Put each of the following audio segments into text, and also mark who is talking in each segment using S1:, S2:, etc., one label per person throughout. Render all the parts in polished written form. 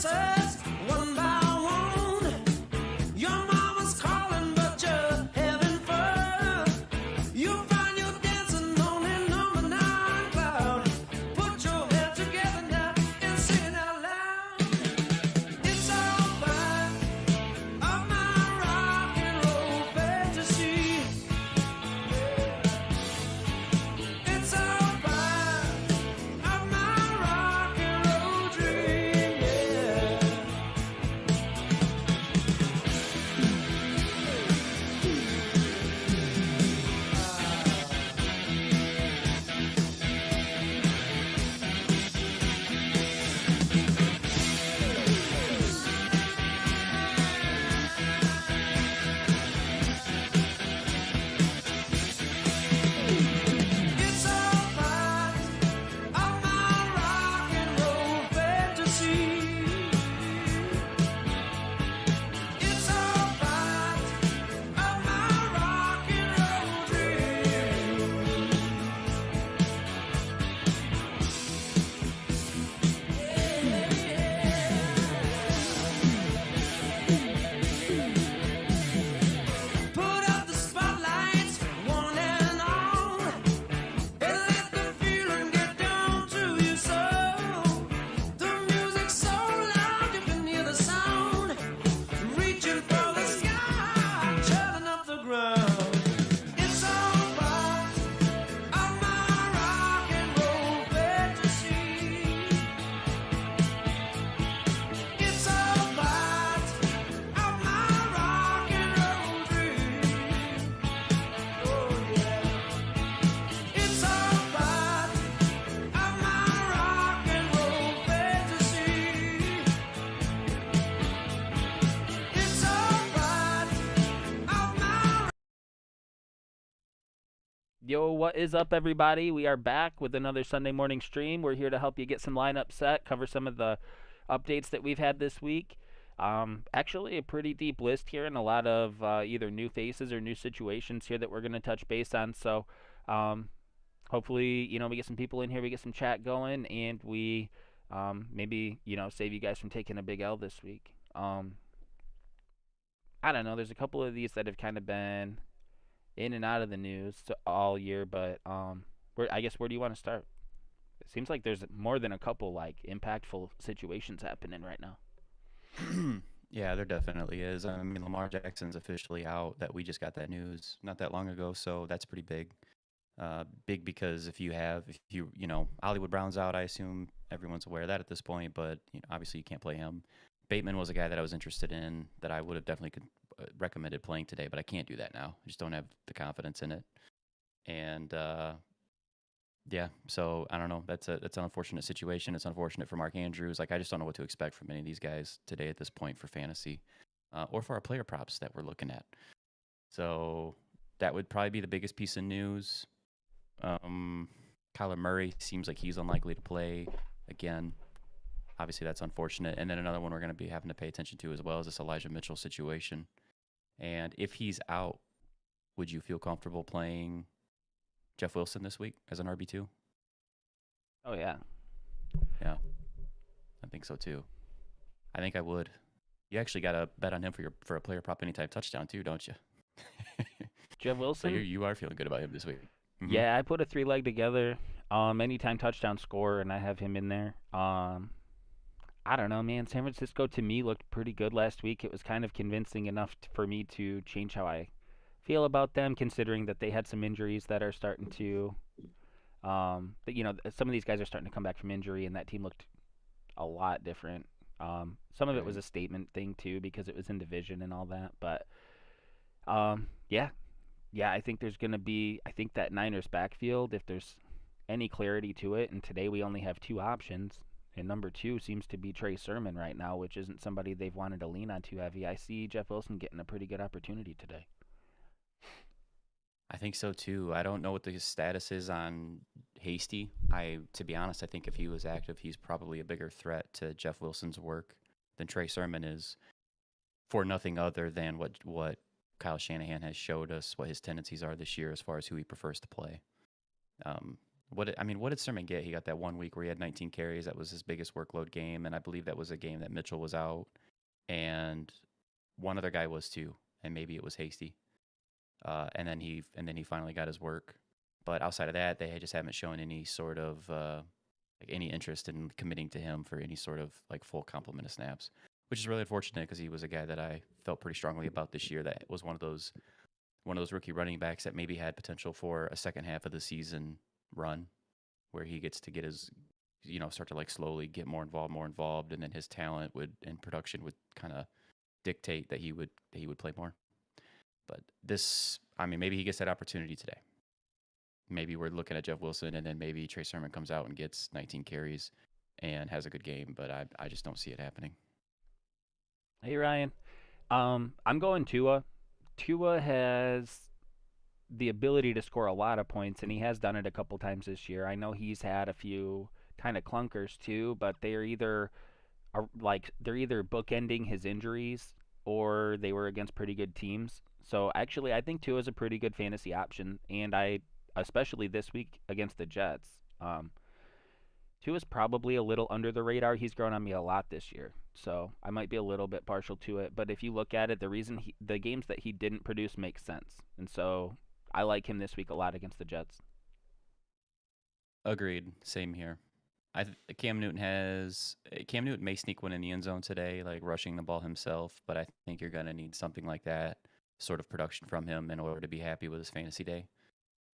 S1: dancers, one by one. Your mama's calling, but you're having fun. You'll find you're dancing on that number 9 cloud. Put your hands together now and sing it out loud. It's all part of my rock and roll fantasy. It's all part of my rock and roll dream, yeah. It's all part of my rock and roll fantasy. It's all part of my rock and roll dream. Put up the spotlights, one and all, and let the feeling get down to your soul. The music's so loud you can hear the sound, reaching for the sky, turning up the ground. It's all part of my rock and roll fantasy. It's all part of my rock and roll dream. Oh yeah. It's all part of my rock and roll fantasy. It's all part of my
S2: Yo, what is up, everybody? We are back with another Sunday morning stream. We're here to help you get some lineup set, cover some of the updates that we've had this week. Actually, a pretty deep list here, and a lot of either new faces or new situations here that we're going to touch base on. So, hopefully, we get some people in here, we get some chat going, and we maybe save you guys from taking a big L this week. I don't know. There's a couple of these that have kind of been in and out of the news all year, but I guess where do you want to start? It seems like there's more than a couple like impactful situations happening right now.
S3: Yeah, there definitely is. I mean, Lamar Jackson's officially out. That we just got that news not that long ago, so that's pretty big. Big because if Hollywood Brown's out, I assume everyone's aware of that at this point. But obviously you can't play him. Bateman was a guy that I was interested in that I would have definitely recommended playing today, but I can't do that now. I just don't have the confidence in it. And yeah, so I don't know. That's an unfortunate situation. It's unfortunate for Mark Andrews. Like I just don't know what to expect from any of these guys today at this point for fantasy, or for our player props that we're looking at. So that would probably be the biggest piece of news. Kyler Murray seems like he's unlikely to play again. Obviously, that's unfortunate. And then another one we're going to be having to pay attention to as well is this Elijah Mitchell situation. And if he's out, would you feel comfortable playing Jeff Wilson this week as an RB2?
S2: Oh yeah.
S3: Yeah, I think so too. I think I would. You actually got to bet on him for a player prop anytime touchdown too, don't you?
S2: Jeff
S3: So
S2: Wilson?
S3: you are feeling good about him this week. Mhm.
S2: Yeah, I put a 3-leg together, anytime touchdown score, and I have him in there. I don't know, man. San Francisco to me looked pretty good last week. It was kind of convincing enough for me to change how I feel about them, considering that they had some injuries that are starting to, some of these guys are starting to come back from injury, and that team looked a lot different. Some of it was
S3: Right.
S2: a statement thing too, because it was in division and all that. But yeah, I think there's gonna be. I think that Niners backfield, if there's any clarity to it, and today we only have two options, and number two seems to be Trey Sermon right now, which isn't somebody they've wanted to lean on too heavy. I see Jeff Wilson getting a pretty good opportunity today.
S3: I think so too. I don't know what the status is on Hasty. To be honest, I think if he was active, he's probably a bigger threat to Jeff Wilson's work than Trey Sermon is, for nothing other than what Kyle Shanahan has showed us what his tendencies are this year as far as who he prefers to play. I mean, what did Sermon get? He got that 1 week where he had 19 carries. That was his biggest workload game, and I believe that was a game that Mitchell was out, and one other guy was too, and maybe it was Hasty. And then he finally got his work. But outside of that, they just haven't shown any sort of like any interest in committing to him for any sort of like full complement of snaps, which is really unfortunate because he was a guy that I felt pretty strongly about this year. That was one of those rookie running backs that maybe had potential for a second half of the season run, where he gets to get his, start to like slowly get more involved, and then his talent would and production would kind of dictate that he would play more. But I mean, maybe he gets that opportunity today. Maybe we're looking at Jeff Wilson, and then maybe Trey Sermon comes out and gets 19 carries and has a good game. But I just don't see it happening.
S2: Hey Ryan, I'm going Tua. Tua has the ability to score a lot of points, and he has done it a couple times this year. I know he's had a few kind of clunkers too, but they're either bookending his injuries or they were against pretty good teams. So actually, I think Tua is a pretty good fantasy option, and I especially this week against the Jets. Um, Tua is probably a little under the radar. He's grown on me a lot this year, so I might be a little bit partial to it. But if you look at it, the games that he didn't produce make sense, and so I like him this week a lot against the Jets.
S3: Agreed. Same here. Cam Newton may sneak one in the end zone today, like rushing the ball himself, but I think you're gonna need something like that sort of production from him in order to be happy with his fantasy day.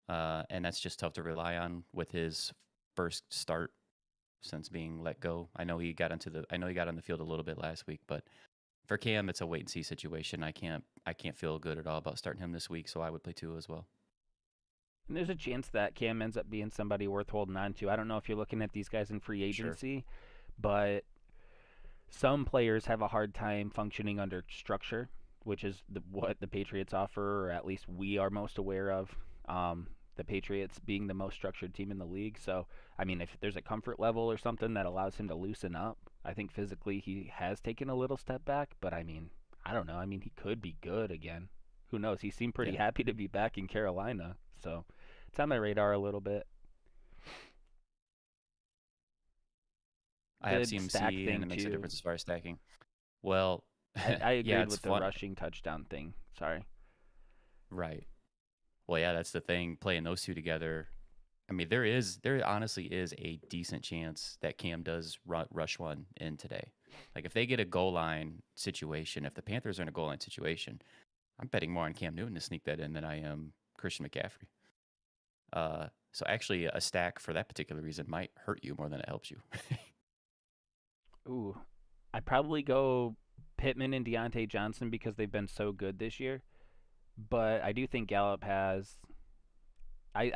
S3: And that's just tough to rely on with his first start since being let go. I know he got on the field a little bit last week, but for Cam, it's a wait and see situation. I can't feel good at all about starting him this week, so I would play Tua as well.
S2: And there's a chance that Cam ends up being somebody worth holding on to. I don't know if you're looking at these guys in free
S3: Sure.
S2: agency, but some players have a hard time functioning under structure, which is what the Patriots offer, or at least we are most aware of. The Patriots being the most structured team in the league. So, I mean, if there's a comfort level or something that allows him to loosen up, I think physically he has taken a little step back. But I mean, I don't know. I mean, he could be good again. Who knows? He seemed pretty
S3: Yeah.
S2: happy to be back in Carolina. So, it's on my radar a little bit.
S3: I have
S2: The stack
S3: CMC, and
S2: thing
S3: it makes a
S2: too.
S3: difference as far as stacking. Well,
S2: I
S3: yeah,
S2: agreed
S3: it's
S2: with the
S3: fun.
S2: rushing touchdown thing. Sorry.
S3: Right. Well, yeah, that's the thing. Playing those two together, I mean, there honestly is a decent chance that Cam does rush one in today. Like if they get a goal line situation, if the Panthers are in a goal line situation, I'm betting more on Cam Newton to sneak that in than I am Christian McCaffrey. So actually, a stack for that particular reason might hurt you more than it helps you.
S2: Ooh, I'd probably go Pittman and Deontay Johnson because they've been so good this year. But I do think I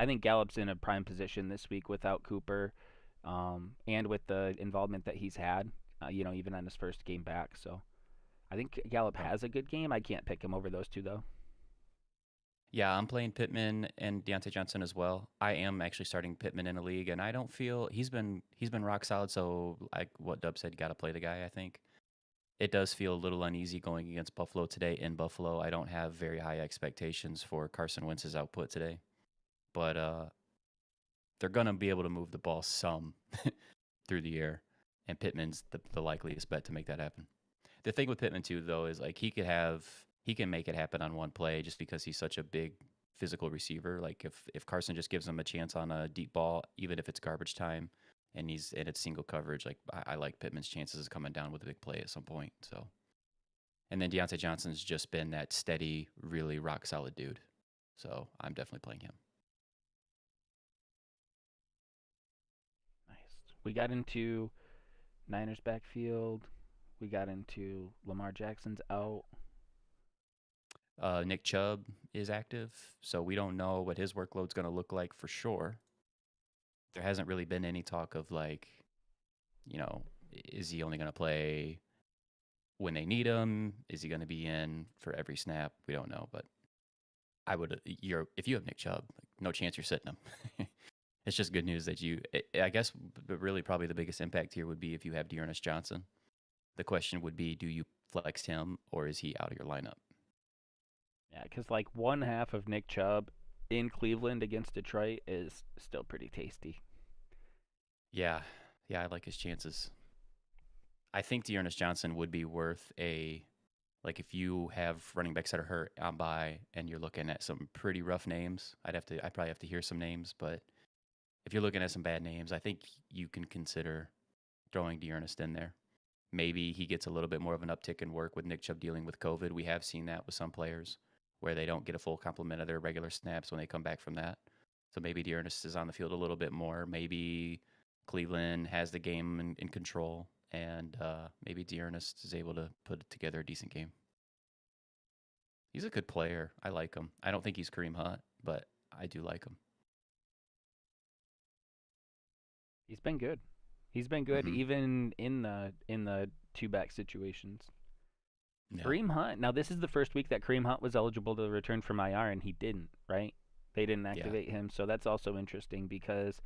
S2: think Gallup's in a prime position this week without Cooper, and with the involvement that he's had, even on his first game back. So I think Gallup
S3: Right.
S2: has a good game. I can't pick him over those two though.
S3: Yeah, I'm playing Pittman and Deontay Johnson as well. I am actually starting Pittman in a league, and I don't feel he's been rock solid. So like what Dub said, got to play the guy. I think it does feel a little uneasy going against Buffalo today in Buffalo. I don't have very high expectations for Carson Wentz's output today, but they're gonna be able to move the ball some through the air, and Pittman's the likeliest bet to make that happen. The thing with Pittman too, though, is like he can make it happen on one play just because he's such a big physical receiver. Like if Carson just gives him a chance on a deep ball, even if it's garbage time, and it's single coverage, like I like Pittman's chances of coming down with a big play at some point. So and then Deontay Johnson's just been that steady, really rock solid dude. So I'm definitely playing him.
S2: Nice. We got into Niners backfield. We got into Lamar Jackson's out.
S3: Nick Chubb is active, so we don't know what his workload's going to look like for sure. There hasn't really been any talk of like, is he only going to play when they need him? Is he going to be in for every snap? We don't know, but if you have Nick Chubb, like, no chance you're sitting him. It's just good news that I guess, but really probably the biggest impact here would be if you have Dearness Johnson. The question would be, do you flex him or is he out of your lineup?
S2: Yeah, because like one half of Nick Chubb in Cleveland against Detroit is still pretty tasty.
S3: Yeah, yeah, I like his chances. I think Dearness Johnson would be worth a like if you have running backs that are hurt on by and you're looking at some pretty rough names. I probably have to hear some names, but if you're looking at some bad names, I think you can consider throwing Dearness in there. Maybe he gets a little bit more of an uptick in work with Nick Chubb dealing with COVID. We have seen that with some players where they don't get a full complement of their regular snaps when they come back from that. So maybe Dearness is on the field a little bit more. Maybe Cleveland has the game in control, and maybe Dearness is able to put together a decent game. He's a good player. I like him. I don't think he's Kareem Hunt, but I do like him.
S2: He's been good. He's been good
S3: Mhm.
S2: even in the two back situations.
S3: Yeah.
S2: Kareem Hunt. Now this is the first week that Kareem Hunt was eligible to return from IR, and he didn't. Right? They didn't activate him, so that's also interesting because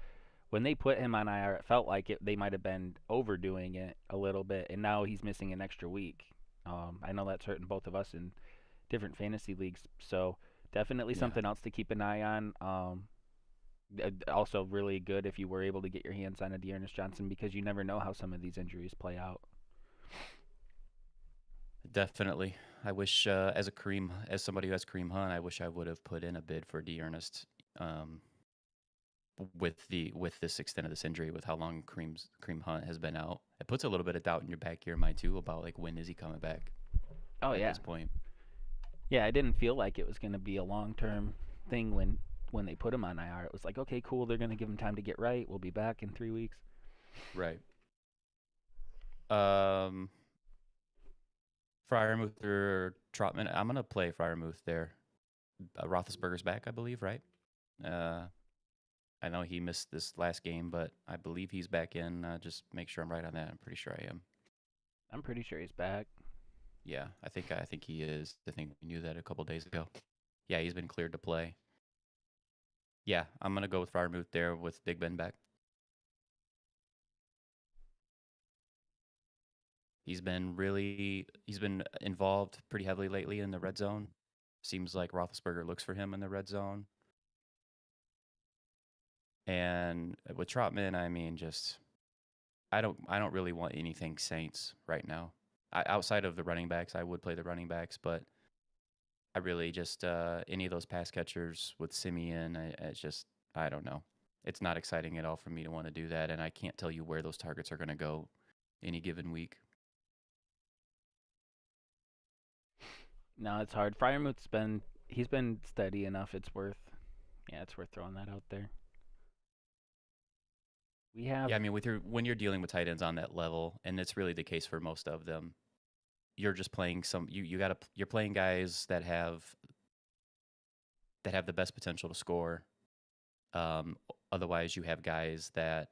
S2: when they put him on IR, it felt like they might have been overdoing it a little bit, and now he's missing an extra week. I know that's hurting both of us in different fantasy leagues, so definitely
S3: Yeah.
S2: something else to keep an eye on. Also, really good if you were able to get your hands on a Dearness Johnson because you never know how some of these injuries play out.
S3: Definitely. I wish, as somebody who has Kareem Hunt, I wish I would have put in a bid for Dearness with this extent of this injury, with how long Kareem Hunt has been out. It puts a little bit of doubt in your back of your mind too about like when is he coming back
S2: Oh
S3: at
S2: yeah,
S3: this point.
S2: yeah. I didn't feel like it was going to be a long-term thing when they put him on IR. It was like, okay, cool. They're going to give him time to get right. We'll be back in 3 weeks.
S3: Right. Um, Fryermuth or Trotman. I'm gonna play Fryermuth there. Roethlisberger's back, I believe, right? Uh, I know he missed this last game, but I believe he's back in. Just make sure I'm right on that. I'm pretty sure I am.
S2: I'm pretty sure he's back.
S3: Yeah, I think he is. I think we knew that a couple days ago. Yeah, he's been cleared to play. Yeah, I'm gonna go with Fryermuth there with Big Ben back. He's been involved pretty heavily lately in the red zone. Seems like Roethlisberger looks for him in the red zone. And with Trotman, I mean, just I don't really want anything Saints right now. Outside of the running backs, I would play the running backs, but I really just any of those pass catchers with Simeon, it's just I don't know. It's not exciting at all for me to want to do that, and I can't tell you where those targets are going to go any given week.
S2: No, it's hard. He's been steady enough. It's worth throwing that out there. We have
S3: Yeah, I mean, when you're dealing with tight ends on that level, and it's really the case for most of them, you're just playing you're playing guys that have the best potential to score. Otherwise, you have guys that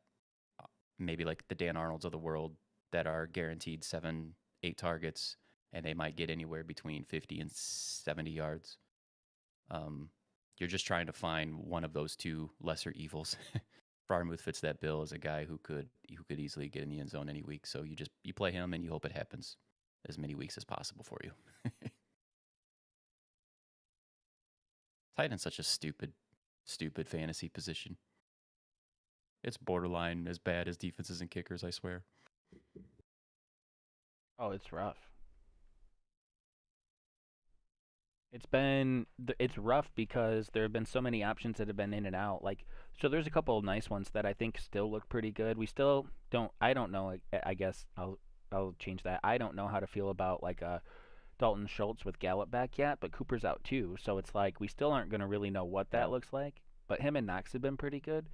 S3: maybe like the Dan Arnolds of the world that are guaranteed 7, 8 targets, and they might get anywhere between 50 and 70 yards. You're just trying to find one of those two lesser evils. Fryermuth fits that bill as a guy who could easily get in the end zone any week. So you play him and you hope it happens as many weeks as possible for you. Tight end's such a stupid fantasy position. It's borderline as bad as defenses and kickers, I swear.
S2: Oh, it's rough. It's rough because there have been so many options that have been in and out. Like, so there's a couple of nice ones that I think still look pretty good. We still don't. I don't know. I guess I'll change that. I don't know how to feel about like Dalton Schultz with Gallup back yet, but Cooper's out too. So it's like we still aren't going to really know what that
S3: Yeah.
S2: looks like. But him and Knox have been pretty good,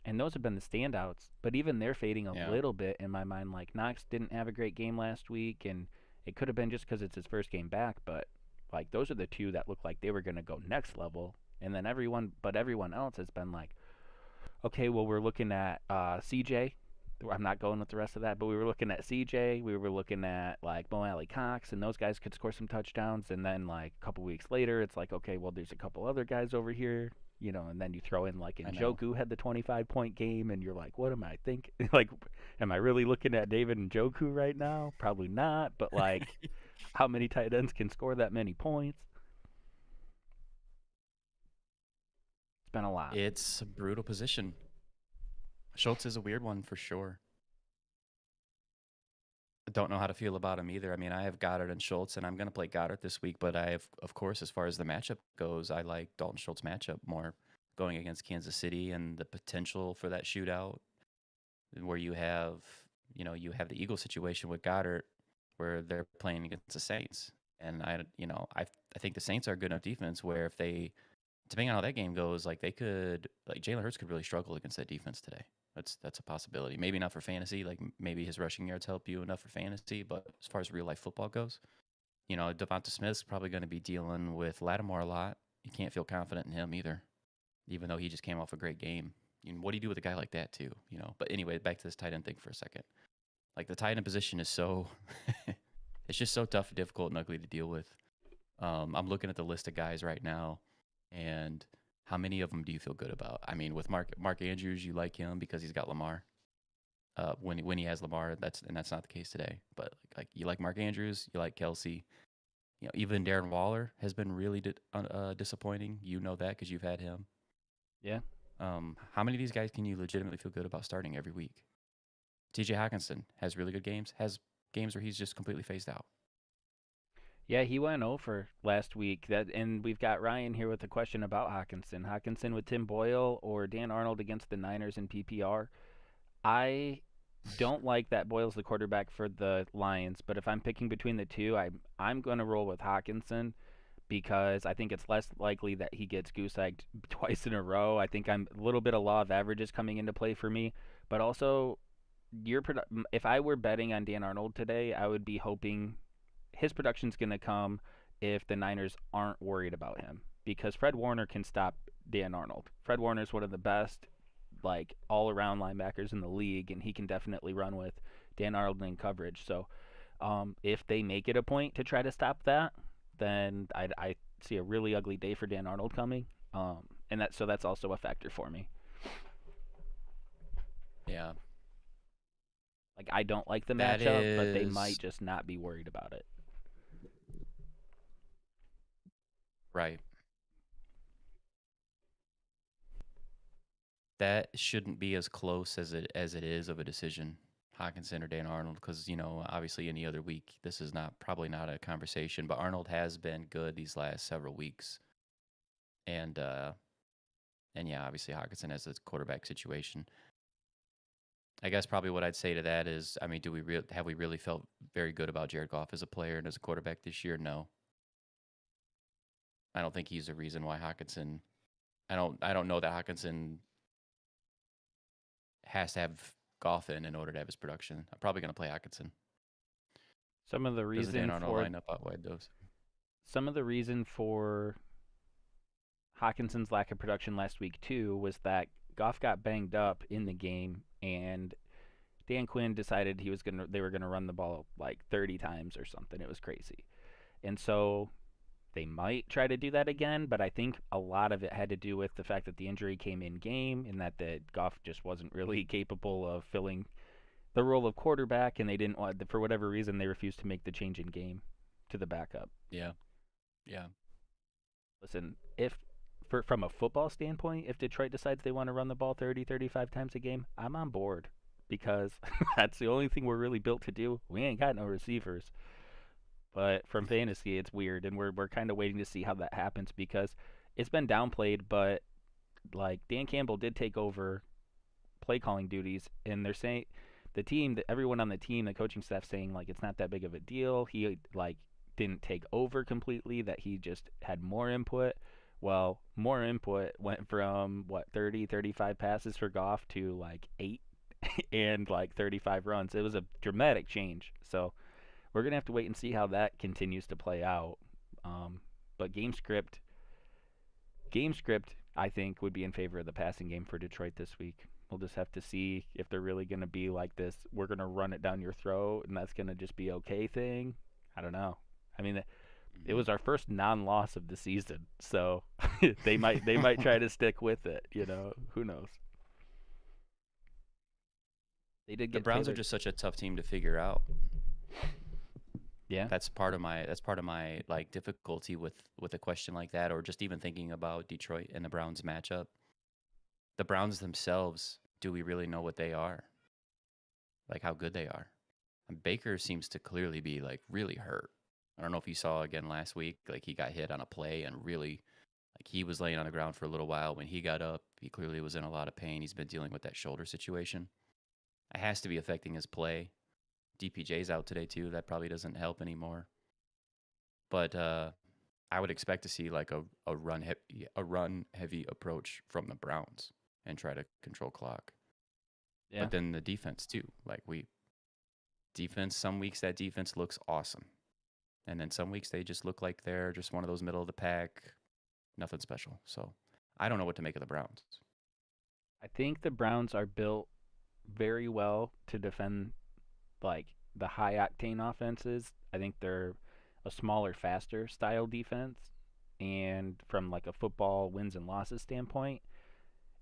S2: and those have been the standouts. But even they're fading a
S3: Yeah.
S2: little bit in my mind. Like Knox didn't have a great game last week, and it could have been just because it's his first game back. But like those are the two that look like they were going to go next level. And then everyone else has been like, okay, well we're looking at CJ. I'm not going with the rest of that, but we were looking at CJ. We were looking at like Mo Alley Cox, and those guys could score some touchdowns. And then like a couple weeks later, it's like, okay, well there's a couple other guys over here, and then you throw in like
S3: I know.
S2: Njoku had the 25-point game, and you're like, what am I thinking? Like, am I really looking at David Njoku right now? Probably not, but like, how many tight ends can score that many points? It's been a lot.
S3: It's a brutal position. Schultz is a weird one for sure. I don't know how to feel about him either. I mean, I have Goddard and Schultz, and I'm going to play Goddard this week, but I have, of course, as far as the matchup goes, I like Dalton Schultz matchup more going against Kansas City and the potential for that shootout where you have the Eagles situation with Goddard where they're playing against the Saints. And I think the Saints are a good enough defense where if they, depending on how that game goes, like Jalen Hurts could really struggle against that defense today. That's a possibility. Maybe not for fantasy. Like maybe his rushing yards help you enough for fantasy, but as far as real life football goes, Devonta Smith's probably going to be dealing with Lattimore a lot. You can't feel confident in him either, even though he just came off a great game. What do you do with a guy like that too? But anyway, back to this tight end thing for a second. Like the tight end position is so, it's just so tough, difficult, and ugly to deal with. I'm looking at the list of guys right now, and how many of them do you feel good about? I mean, with Mark Andrews, you like him because he's got Lamar. When he has Lamar, that's not the case today. But like you like Mark Andrews, you like Kelsey. Even Darren Waller has been really disappointing. You know that because you've had him.
S2: Yeah.
S3: How many of these guys can you legitimately feel good about starting every week? T.J. Hockenson has really good games. Has games where he's just completely phased out.
S2: Yeah, he went over last week. And we've got Ryan here with a question about Hockenson. Hockenson with Tim Boyle or Dan Arnold against the Niners in PPR. I don't like that Boyle's the quarterback for the Lions, but if I'm picking between the two, I'm going to roll with Hockenson because I think it's less likely that he gets goose-egged twice in a row. I think I'm a little bit of law of averages coming into play for me, but also if I were betting on Dan Arnold today, I would be hoping his production's going to come if the Niners aren't worried about him because Fred Warner can stop Dan Arnold. Fred Warner's one of the best like all-around linebackers in the league, and he can definitely run with Dan Arnold in coverage. So if they make it a point to try to stop that, then I see a really ugly day for Dan Arnold coming. And that's also a factor for me.
S3: Yeah.
S2: Like I don't like the
S3: That
S2: matchup, but they
S3: is
S2: might just not be worried about it.
S3: right. That shouldn't be as close as it is of a decision, Hockenson or Dan Arnold, because obviously any other week this is probably not a conversation. But Arnold has been good these last several weeks, and yeah, obviously Hockenson has a quarterback situation. I guess probably what I'd say to that is, I mean, have we really felt very good about Jared Goff as a player and as a quarterback this year? No. I don't think he's the reason why Hockenson. I don't know that Hockenson has to have Goff in order to have his production. I'm probably going to play Hockenson.
S2: Some of the
S3: Does the Dan
S2: reason
S3: Arnold
S2: for
S3: lineup outweigh those?
S2: some of the reason for Hawkinson's lack of production last week too was that Goff got banged up in the game, and Dan Quinn decided they were gonna run the ball like 30 times or something. It was crazy, and so they might try to do that again. But I think a lot of it had to do with the fact that the injury came in game, and that the Goff just wasn't really capable of filling the role of quarterback, and they didn't want, for whatever reason, they refused to make the change in game to the backup.
S3: Yeah. Yeah.
S2: Listen, from a football standpoint, if Detroit decides they want to run the ball 30, 35 times a game, I'm on board because that's the only thing we're really built to do. We ain't got no receivers. But from fantasy, it's weird, and we're kind of waiting to see how that happens because it's been downplayed, but like Dan Campbell did take over play calling duties, and they're saying everyone on the team, the coaching staff saying like it's not that big of a deal. He like didn't take over completely, that he just had more input. Well, more input went from 30, 35 passes for Goff to like 8 and like 35 runs. It was a dramatic change. So we're going to have to wait and see how that continues to play out. But game script, I think, would be in favor of the passing game for Detroit this week. We'll just have to see if they're really going to be like this, we're going to run it down your throat, and that's going to just be okay thing. I don't know. I mean, it was our first non-loss of the season, so they might try to stick with it. Who knows? They did
S3: The
S2: get
S3: Browns
S2: Taylor.
S3: are just such a tough team to figure out.
S2: Yeah.
S3: That's part of my like difficulty with a question like that, or just even thinking about Detroit and the Browns matchup. the Browns themselves, do we really know what they are? Like how good they are? And Baker seems to clearly be like really hurt. I don't know if you saw again last week, like he got hit on a play and really like he was laying on the ground for a little while. When he got up, he clearly was in a lot of pain. He's been dealing with that shoulder situation. It has to be affecting his play. DPJ's out today too. That probably doesn't help anymore. But I would expect to see like a run heavy approach from the Browns and try to control clock.
S2: Yeah.
S3: But then the defense too. Like defense, some weeks that defense looks awesome. And then some weeks they just look like they're just one of those middle of the pack, nothing special. So I don't know what to make of the Browns.
S2: I think the Browns are built very well to defend like the high octane offenses. I think they're a smaller, faster style defense. And from like a football wins and losses standpoint,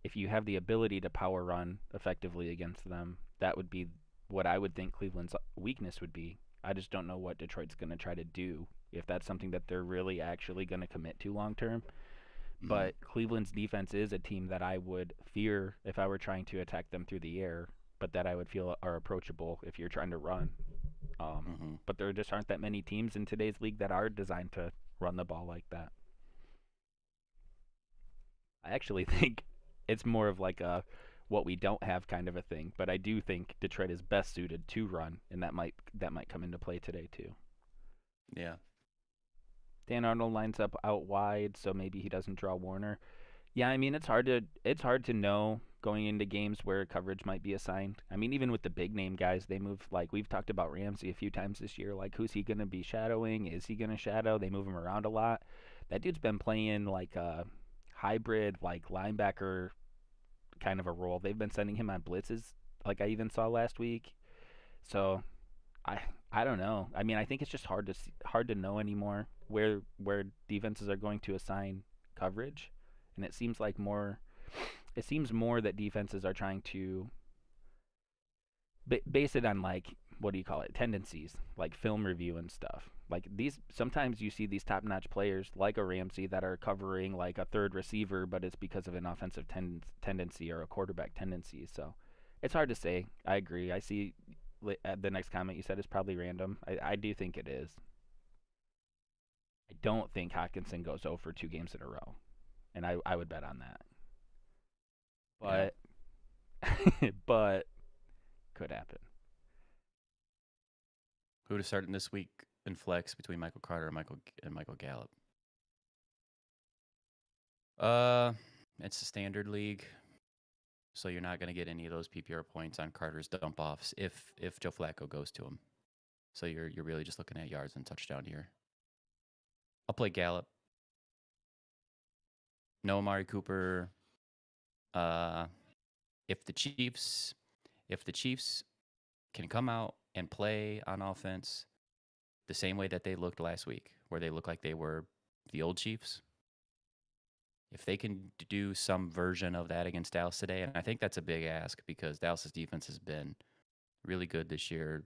S2: if you have the ability to power run effectively against them, that would be what I would think Cleveland's weakness would be. I just don't know what Detroit's going to try to do, if that's something that they're really actually going to commit to long term. But Cleveland's defense is a team that I would fear if I were trying to attack them through the air, but that I would feel are approachable if you're trying to run. But there just aren't that many teams in today's league that are designed to run the ball like that. I actually think it's more of like a what we don't have kind of a thing, but I do think Detroit is best suited to run, and that might come into play today too.
S3: Yeah.
S2: Dan Arnold lines up out wide, so maybe he doesn't draw Warner. Yeah, I mean it's hard to know going into games where coverage might be assigned. I mean even with the big name guys, they move like we've talked about Ramsey a few times this year. Like who's he going to be shadowing? Is he going to shadow? They move him around a lot. That dude's been playing like a hybrid like linebacker kind of a role. They've been sending him on blitzes, like I even saw last week. So I don't know. I mean, I think it's just hard to know anymore where defenses are going to assign coverage, and it seems more that defenses are trying to base it on like what do you call it, tendencies, like film review and stuff. Like these, sometimes you see these top-notch players like a Ramsey that are covering like a third receiver, but it's because of an offensive tendency or a quarterback tendency. So it's hard to say. I agree. I see the next comment you said is probably random. I do think it is. I don't think Hockenson goes 0 for 2 games in a row, and I would bet on that. But but could happen.
S3: Who to start in this week in flex between Michael Carter and Michael Gallup? It's a standard league, so you're not going to get any of those PPR points on Carter's dump offs if Joe Flacco goes to him. So you're really just looking at yards and touchdown here. I'll play Gallup. No Amari Cooper. If the Chiefs can come out and play on offense the same way that they looked last week, where they looked like they were the old Chiefs, if they can do some version of that against Dallas today, and I think that's a big ask because Dallas's defense has been really good this year.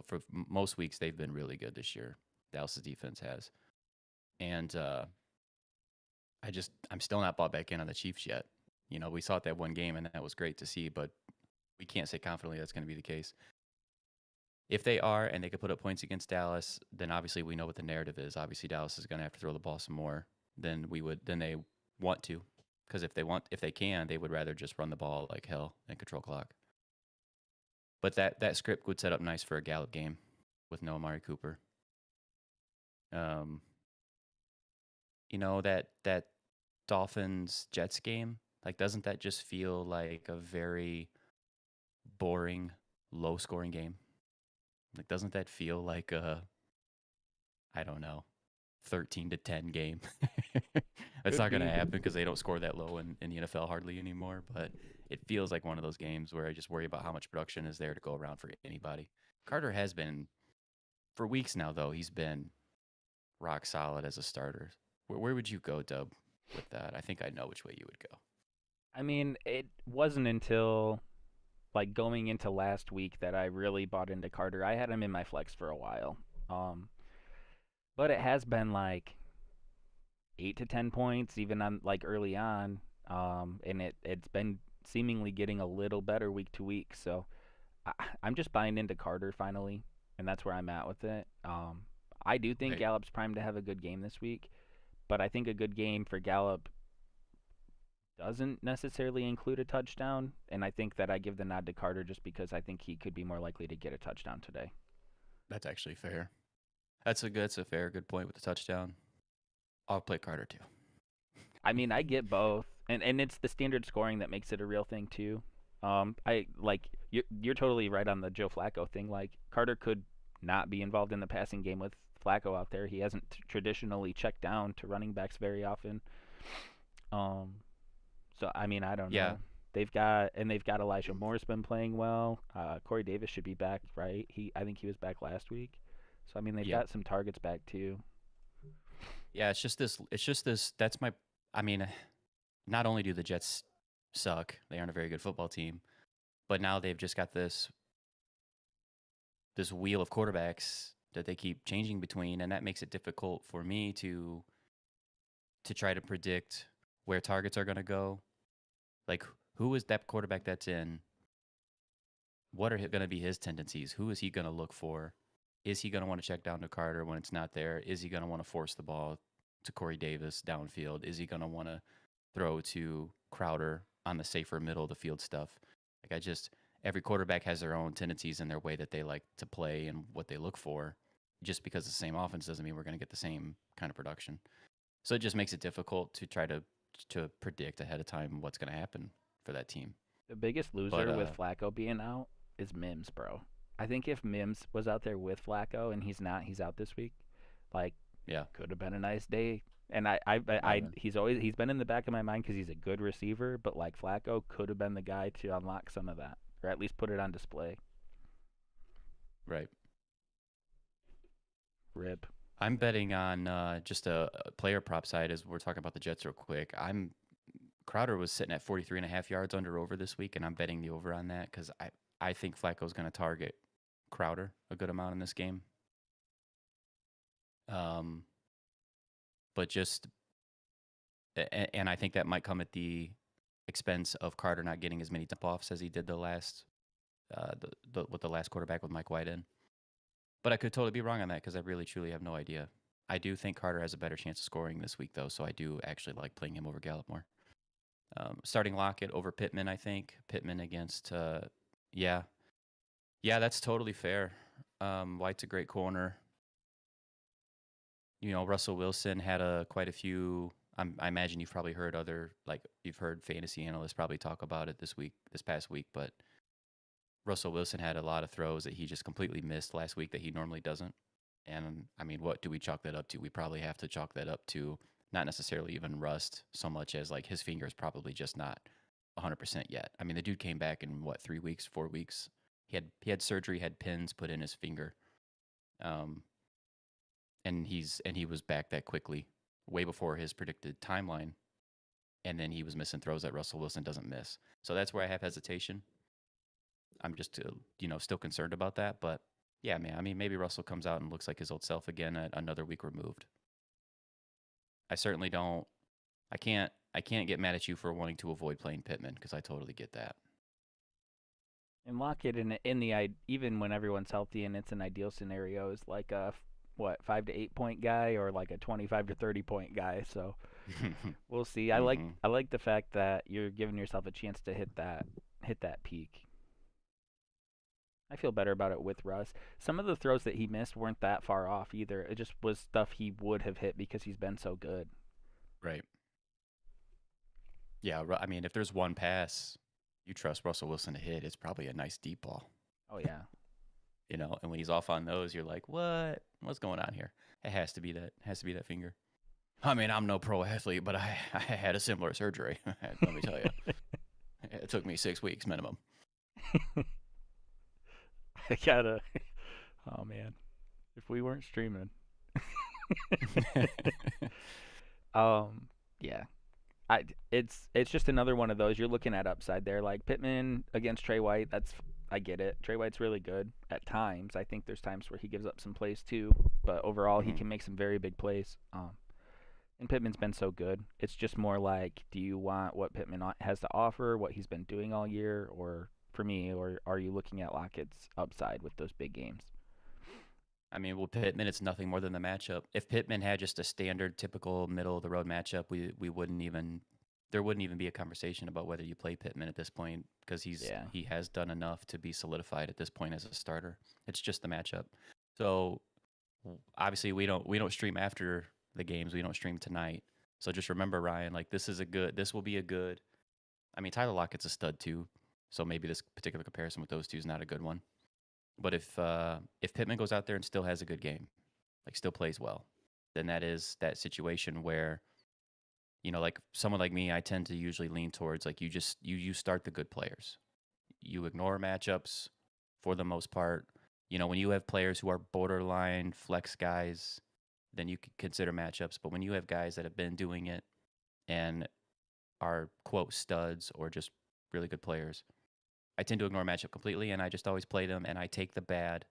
S3: For most weeks, they've been really good this year. Dallas's defense has. And I'm still not bought back in on the Chiefs yet. You know, we saw it that one game, and that was great to see, but we can't say confidently that's going to be the case. If they are, and they could put up points against Dallas, then obviously we know what the narrative is. Obviously, Dallas is going to have to throw the ball some more than they want to, because if they can, they would rather just run the ball like hell and control clock. But that script would set up nice for a Gallup game with no Amari Cooper. You know, that Dolphins Jets game, like, doesn't that just feel like a very boring, low scoring game? Like, doesn't that feel like a, I don't know, 13-10 game? That's not going to happen because they don't score that low in the NFL hardly anymore. But it feels like one of those games where I just worry about how much production is there to go around for anybody. Carter has been, for weeks now, though, he's been rock solid as a starter. Where would you go, Dub, with that? I think I know which way you would go.
S2: I mean, it wasn't until like going into last week that I really bought into Carter. I had him in my flex for a while. But it has been like 8 to 10 points, even on like early on. and it's been seemingly getting a little better week to week. So I'm just buying into Carter finally, and that's where I'm at with it. I do think
S3: Right.
S2: Gallup's primed to have a good game this week, but I think a good game for Gallup doesn't necessarily include a touchdown, and I think that I give the nod to Carter just because I think he could be more likely to get a touchdown today.
S3: That's actually fair. That's a fair good point with the touchdown. I'll play Carter too.
S2: I mean, I get both, and it's the standard scoring that makes it a real thing too. I like you're totally right on the Joe Flacco thing. Like Carter could not be involved in the passing game with Flacco out there. He hasn't traditionally checked down to running backs very often. Um, so I mean, I don't
S3: Yeah.
S2: know. They've got Elijah Moore's been playing well. Corey Davis should be back, right? I think he was back last week. So I mean, they've
S3: Yep.
S2: got some targets back too.
S3: Yeah, it's just this. It's just this. That's my. I mean, not only do the Jets suck, they aren't a very good football team, but now they've just got this wheel of quarterbacks that they keep changing between, and that makes it difficult for me to try to predict where targets are going to go. Like, who is that quarterback that's in? What are going to be his tendencies? Who is he going to look for? Is he going to want to check down to Carter when it's not there? Is he going to want to force the ball to Corey Davis downfield? Is he going to want to throw to Crowder on the safer middle of the field stuff? Like, every quarterback has their own tendencies and their way that they like to play and what they look for. Just because the same offense doesn't mean we're going to get the same kind of production. So it just makes it difficult to try to predict ahead of time what's going to happen for that team.
S2: The biggest loser with Flacco being out is Mims, bro. I think if Mims was out there with Flacco and he's not, he's out this week. Like,
S3: Yeah.
S2: could have been a nice day. And he's been in the back of my mind because he's a good receiver. But like Flacco could have been the guy to unlock some of that, or at least put it on display.
S3: Right.
S2: Rip.
S3: I'm betting on just a player prop side as we're talking about the Jets real quick. Crowder was sitting at 43.5 yards under over this week, and I'm betting the over on that because I think Flacco's going to target Crowder a good amount in this game. But just, and I think that might come at the expense of Carter not getting as many dump offs as he did the last quarterback with Mike White in. But I could totally be wrong on that because I really truly have no idea. I do think Carter has a better chance of scoring this week though, so I do actually like playing him over Gallup more. Starting Lockett over Pittman, I think. Pittman against, yeah, that's totally fair. White's a great corner. You know, Russell Wilson had quite a few. I imagine you've probably heard you've heard fantasy analysts probably talk about it this past week, but Russell Wilson had a lot of throws that he just completely missed last week that he normally doesn't. And I mean, what do we chalk that up to? We probably have to chalk that up to not necessarily even rust so much as like his finger is probably just not 100% yet. I mean, the dude came back in 3 weeks, 4 weeks. He had surgery, had pins put in his finger. And he was back that quickly, way before his predicted timeline. And then he was missing throws that Russell Wilson doesn't miss. So that's where I have hesitation. I'm just, still concerned about that. But yeah, man, I mean, maybe Russell comes out and looks like his old self again at another week removed. I certainly don't. I can't get mad at you for wanting to avoid playing Pittman because I totally get that.
S2: And Lockett even when everyone's healthy and it's an ideal scenario is like a 5 to 8 point guy or like a 25 to 30 point guy. So we'll see. I like the fact that you're giving yourself a chance to hit that peak. I feel better about it with Russ. Some of the throws that he missed weren't that far off either. It just was stuff he would have hit because he's been so good.
S3: Right. Yeah, I mean, if there's one pass you trust Russell Wilson to hit, it's probably a nice deep ball.
S2: Oh yeah.
S3: And when he's off on those, you're like, what? What's going on here? It has to be that finger. I mean, I'm no pro athlete, but I had a similar surgery. Let me tell you. It took me 6 weeks minimum.
S2: I gotta. Oh man, if we weren't streaming. Yeah. It's just another one of those. You're looking at upside there, like Pittman against Trey White. I get it. Trey White's really good at times. I think there's times where he gives up some plays too, but overall he can make some very big plays. And Pittman's been so good. It's just more like, do you want what Pittman has to offer, what he's been doing all year, or for me, or are you looking at Lockett's upside with those big games?
S3: I mean, well, Pittman, it's nothing more than the matchup. If Pittman had just a standard, typical middle of the road matchup, we wouldn't even there wouldn't even be a conversation about whether you play Pittman at this point because
S2: Yeah.
S3: he has done enough to be solidified at this point as a starter. It's just the matchup. So obviously we don't stream after the games. We don't stream tonight. So just remember, Ryan, like this will be a good. I mean, Tyler Lockett's a stud too. So maybe this particular comparison with those two is not a good one. But if Pittman goes out there and still has a good game, like still plays well, then that is that situation where, like someone like me, I tend to usually lean towards like you start the good players. You ignore matchups for the most part. When you have players who are borderline flex guys, then you could consider matchups. But when you have guys that have been doing it and are quote studs or just really good players, I tend to ignore matchup completely, and I just always play them, and I take the bad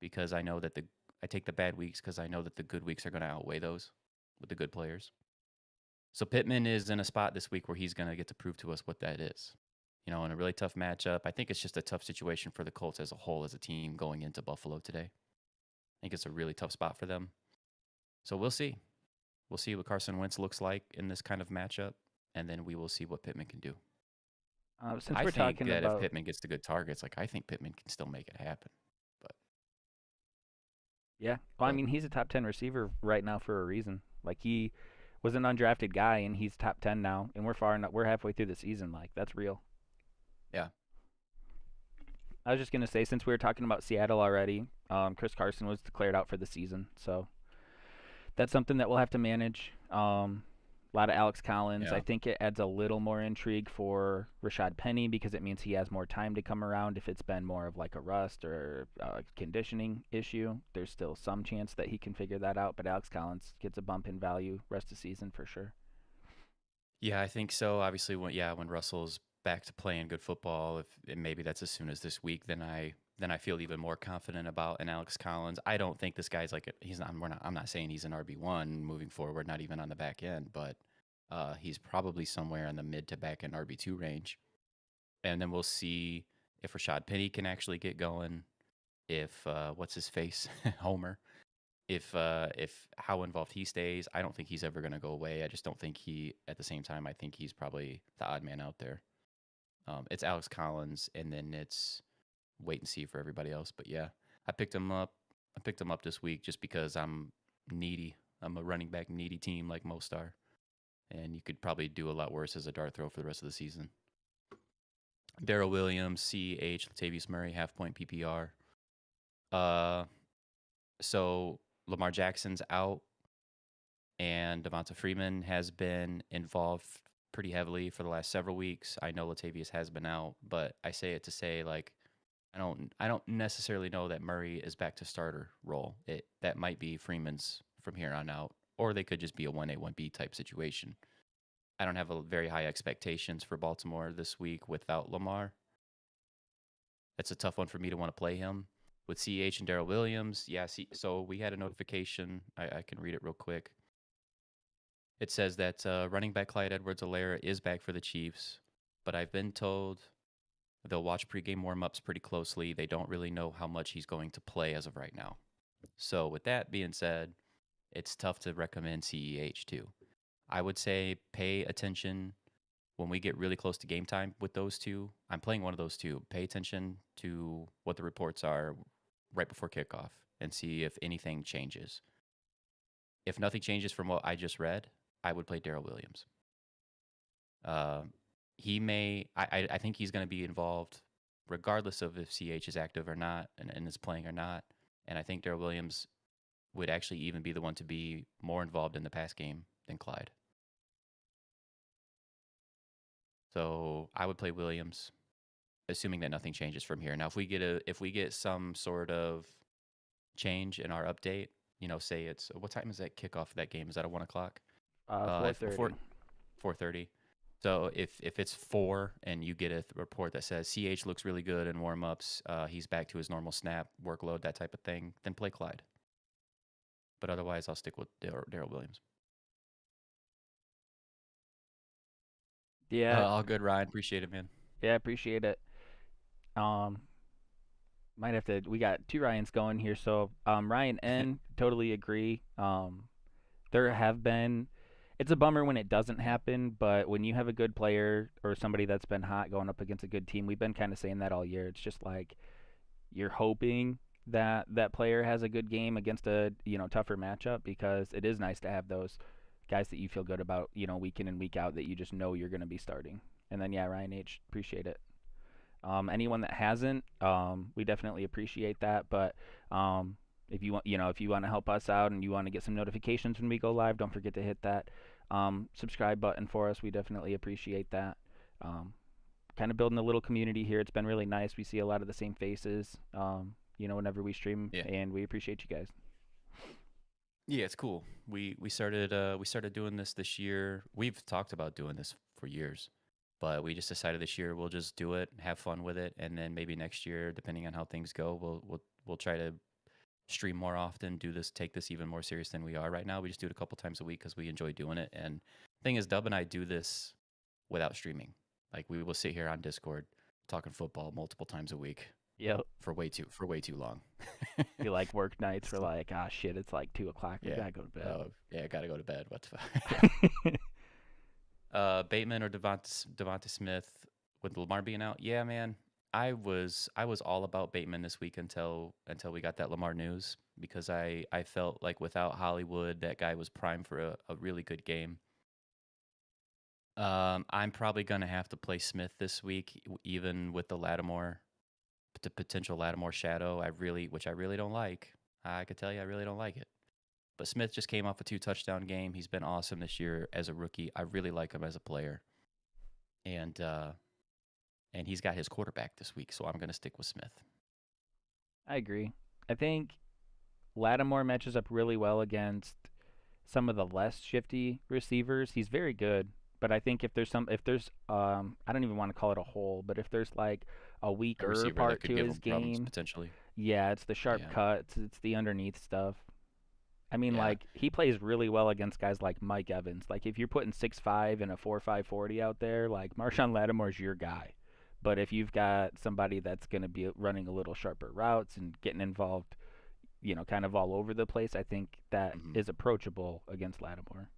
S3: because I know that I take the bad weeks because I know that the good weeks are going to outweigh those with the good players. So Pittman is in a spot this week where he's going to get to prove to us what that is. In a really tough matchup. I think it's just a tough situation for the Colts as a whole as a team going into Buffalo today. I think it's a really tough spot for them. So we'll see. We'll see what Carson Wentz looks like in this kind of matchup, and then we will see what Pittman can do.
S2: Since
S3: I
S2: we're
S3: think
S2: talking
S3: that if
S2: about,
S3: Pittman gets the good targets, like I think Pittman can still make it happen. But
S2: yeah, well, I
S3: but
S2: mean, he's a top 10 receiver right now for a reason. Like he was an undrafted guy, and he's top 10 now, and we're halfway through the season. Like that's real.
S3: yeah,
S2: I was just gonna say, since we were talking about Seattle already, Chris Carson was declared out for the season, so that's something that we'll have to manage. A lot of Alex Collins. I
S3: yeah,
S2: think it adds a little more intrigue for Rashad Penny because it means he has more time to come around. If it's been more of like a rust or a conditioning issue, there's still some chance that he can figure that out. But Alex Collins gets a bump in value rest of season for sure.
S3: yeah. I think so. Obviously, when Russell's back to playing good football, if and maybe that's as soon as this week, then I feel even more confident about an Alex Collins. I don't think this guy's like he's not. I'm not saying he's an RB1 moving forward. Not even on the back end, but he's probably somewhere in the mid to back end RB2 range. And then we'll see if Rashad Penny can actually get going. If what's his face Homer. If how involved he stays, I don't think he's ever going to go away. I just don't think he. At the same time, I think he's probably the odd man out there. It's Alex Collins, and then it's wait and see for everybody else. But yeah, I picked him up. I picked him up this week just because I'm needy. I'm a running back needy team like most are, and you could probably do a lot worse as a dart throw for the rest of the season. Darrell Williams, CH, Latavius Murray, half point PPR. Uh, so Lamar Jackson's out, and Devonta Freeman has been involved pretty heavily for the last several weeks. I know Latavius has been out, but I say it to say like I don't necessarily know that Murray is back to starter role. That might be Freeman's from here on out, or they could just be a 1A 1B type situation. I don't have a very high expectations for Baltimore this week without Lamar. It's a tough one for me to want to play him with CH and Darrell Williams. Yeah, so we had a notification. I can read it real quick. It says that running back Clyde Edwards-Helaire is back for the Chiefs, but I've been told they'll watch pregame warm-ups pretty closely. They don't really know how much he's going to play as of right now. So with that being said, it's tough to recommend CEH too. I would say pay attention when we get really close to game time with those two. I'm playing one of those two. Pay attention to what the reports are right before kickoff and see if anything changes. If nothing changes from what I just read, I would play Darrell Williams. He may. I think he's going to be involved regardless of if CH is active or not and is playing or not. And I think Darrell Williams would actually even be the one to be more involved in the pass game than Clyde. So I would play Williams, assuming that nothing changes from here. Now, if we get some sort of change in our update, say it's what time is that kickoff of that game? Is that at 1 o'clock?
S2: 4:30.
S3: 4:30. So if it's 4 and you get a report that says CH looks really good in warm-ups, he's back to his normal snap workload, that type of thing, then play Clyde. But otherwise, I'll stick with Darrell Williams.
S2: Yeah,
S3: All good, Ryan. Appreciate it, man.
S2: yeah, appreciate it. Um, might have to. We got two Ryans going here, so Ryan N. Totally agree. There have been. It's a bummer when it doesn't happen, but when you have a good player or somebody that's been hot going up against a good team, we've been kind of saying that all year. It's just like you're hoping that that player has a good game against a tougher matchup because it is nice to have those guys that you feel good about week in and week out that you just know you're going to be starting. And then yeah, Ryan H, appreciate it. Anyone that hasn't, we definitely appreciate that. But if you want, if you want to help us out and you want to get some notifications when we go live, don't forget to hit that subscribe button for us. We definitely appreciate that. Um, Kind of building a little community here. It's been really nice. We see a lot of the same faces, whenever we stream,
S3: Yeah.
S2: and we appreciate you guys.
S3: Yeah, it's cool. We started doing this year. We've talked about doing this for years, but we just decided this year we'll just do it, have fun with it, and then maybe next year, depending on how things go, we'll try to stream more often, take this even more serious than we are right now. We just do it a couple times a week because we enjoy doing it. And thing is, Dub and I do this without streaming. Like we will sit here on Discord talking football multiple times a week
S2: Yep.
S3: for way too long.
S2: You like work nights for like, ah, shit, it's like 2 o'clock. We
S3: Yeah.
S2: gotta go to bed.
S3: Yeah, gotta go to bed. What the fuck? Bateman or Devonta Smith with Lamar being out? Yeah, man. I was all about Bateman this week until we got that Lamar news because I felt like without Hollywood, that guy was primed for a really good game. I'm probably gonna have to play Smith this week, even with the potential Lattimore shadow. Which I really don't like. I could tell you, I really don't like it. But Smith just came off a 2-touchdown game. He's been awesome this year as a rookie. I really like him as a player, and he's got his quarterback this week, so I'm gonna stick with Smith.
S2: I agree. I think Lattimore matches up really well against some of the less shifty receivers. He's very good, but I think if there's I don't even want to call it a hole, but if there's like a
S3: A
S2: weaker
S3: receiver that
S2: part
S3: could
S2: to
S3: give
S2: his
S3: him problems
S2: game,
S3: potentially.
S2: yeah, it's the sharp
S3: Yeah,
S2: cuts, it's the underneath stuff. I mean,
S3: yeah.
S2: like he plays really well against guys like Mike Evans. Like if you're putting 6'5" and a 4.5 40 out there, like Marshawn Lattimore's your guy. But if you've got somebody that's going to be running a little sharper routes and getting involved, kind of all over the place, I think that
S3: hmm
S2: is approachable against Lattimore.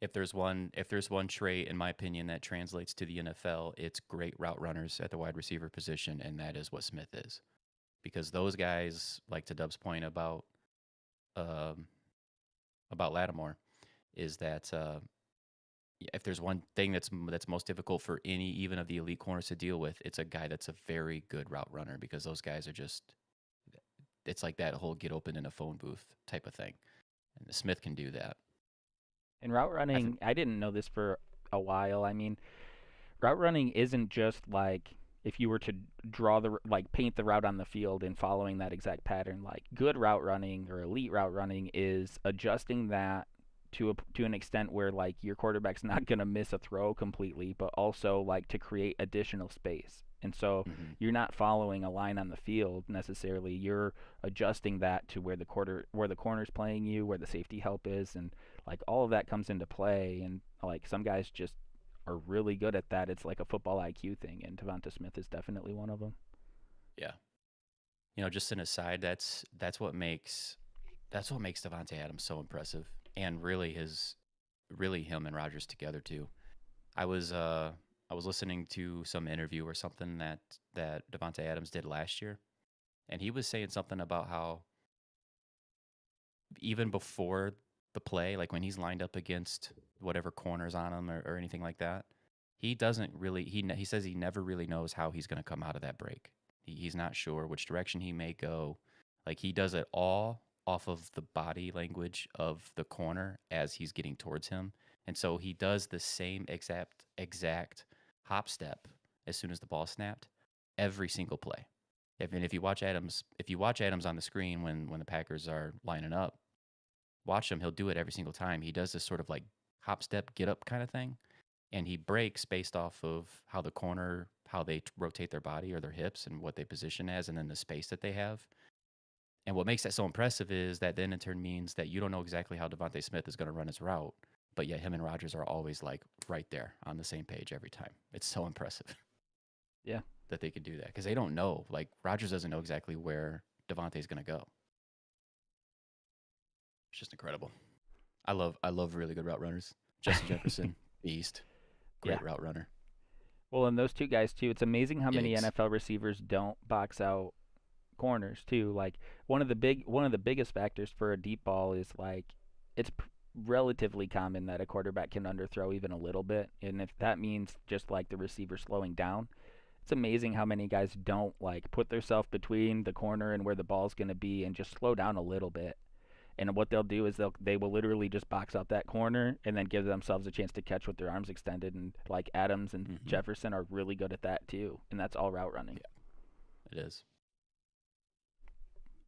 S3: If there's one trait, in my opinion, that translates to the NFL, it's great route runners at the wide receiver position, and that is what Smith is. Because those guys, like to Dub's point um, about Lattimore, is that if there's one thing that's most difficult for any even of the elite corners to deal with, it's a guy that's a very good route runner because those guys are just it's like that whole get open in a phone booth type of thing, and Smith can do that.
S2: And route
S3: I think
S2: running, I didn't know this for a while. I mean, route running isn't just like if you were to paint the route on the field and following that exact pattern. Like good route running or elite route running is adjusting that to an extent where like your quarterback's not going to miss a throw completely, but also like to create additional space. And so
S3: hmm
S2: you're not following a line on the field necessarily. You're adjusting that to where the corner's playing you, where the safety help is, and like all of that comes into play. And like some guys just are really good at that. It's like a football IQ thing, and Devonta Smith is definitely one of them.
S3: Yeah, just an aside, that's what makes Devontae Adams so impressive, and really him and Rodgers together too. I was uh I was listening to some interview or something that Devontae Adams did last year, and he was saying something about how even before the play, like when he's lined up against whatever corners on him or anything like that, he doesn't really he says he never really knows how he's going to come out of that break. He's not sure which direction he may go. Like he does it all off of the body language of the corner as he's getting towards him. And so he does the same exact hop step as soon as the ball snapped every single play. If you watch Adams on the screen when the Packers are lining up, watch him. He'll do it every single time. He does this sort of like hop step, get up kind of thing, and he breaks based off of how the corner, how they rotate their body or their hips and what they position as, and then the space that they have. And what makes that so impressive is that then in turn means that you don't know exactly how Devontae Smith is going to run his route, but yet him and Rodgers are always like right there on the same page every time. It's so impressive.
S2: Yeah.
S3: That they could do that because they don't know. Like Rodgers doesn't know exactly where Devontae's going to go. It's just incredible. I love really good route runners. Justin Jefferson, beast, great route runner.
S2: Well, and those two guys too. It's amazing how many
S3: Diggs.
S2: NFL receivers don't box out corners too. Like one of the biggest factors for a deep ball is like it's relatively common that a quarterback can underthrow even a little bit, and if that means just like the receiver slowing down, it's amazing how many guys don't like put themselves between the corner and where the ball's going to be and just slow down a little bit. And what they'll do is they will literally just box out that corner and then give themselves a chance to catch with their arms extended. And like Adams and Jefferson are really good at that too, and that's all route running.
S3: Yeah, it is.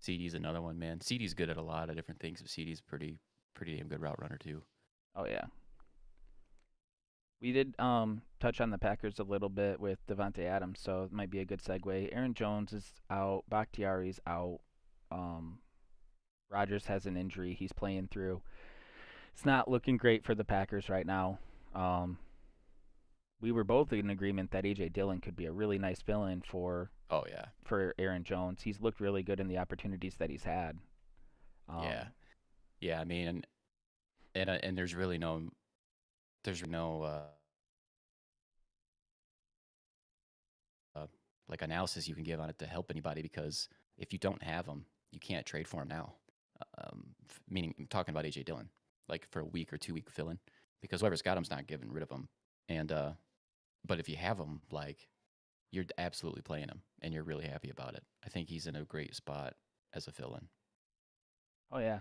S3: CD's another one, man. CD's good at a lot of different things, but CD's pretty damn good route runner too.
S2: Oh yeah. We did touch on the Packers a little bit with Devontae Adams, so it might be a good segue. Aaron Jones is out. Bakhtiari's out. Rodgers has an injury he's playing through. It's not looking great for the Packers right now. We were both in agreement that A.J. Dillon could be a really nice fill-in for Aaron Jones. He's looked really good in the opportunities that he's had.
S3: Yeah. I mean, and there's really no like analysis you can give on it to help anybody because if you don't have him, you can't trade for him now. Meaning, I'm talking about A.J. Dillon, like for a week or 2 week fill-in, because whoever's got him's not getting rid of him. And but if you have him, like you're absolutely playing him, and you're really happy about it. I think he's in a great spot as a fill-in.
S2: Oh yeah,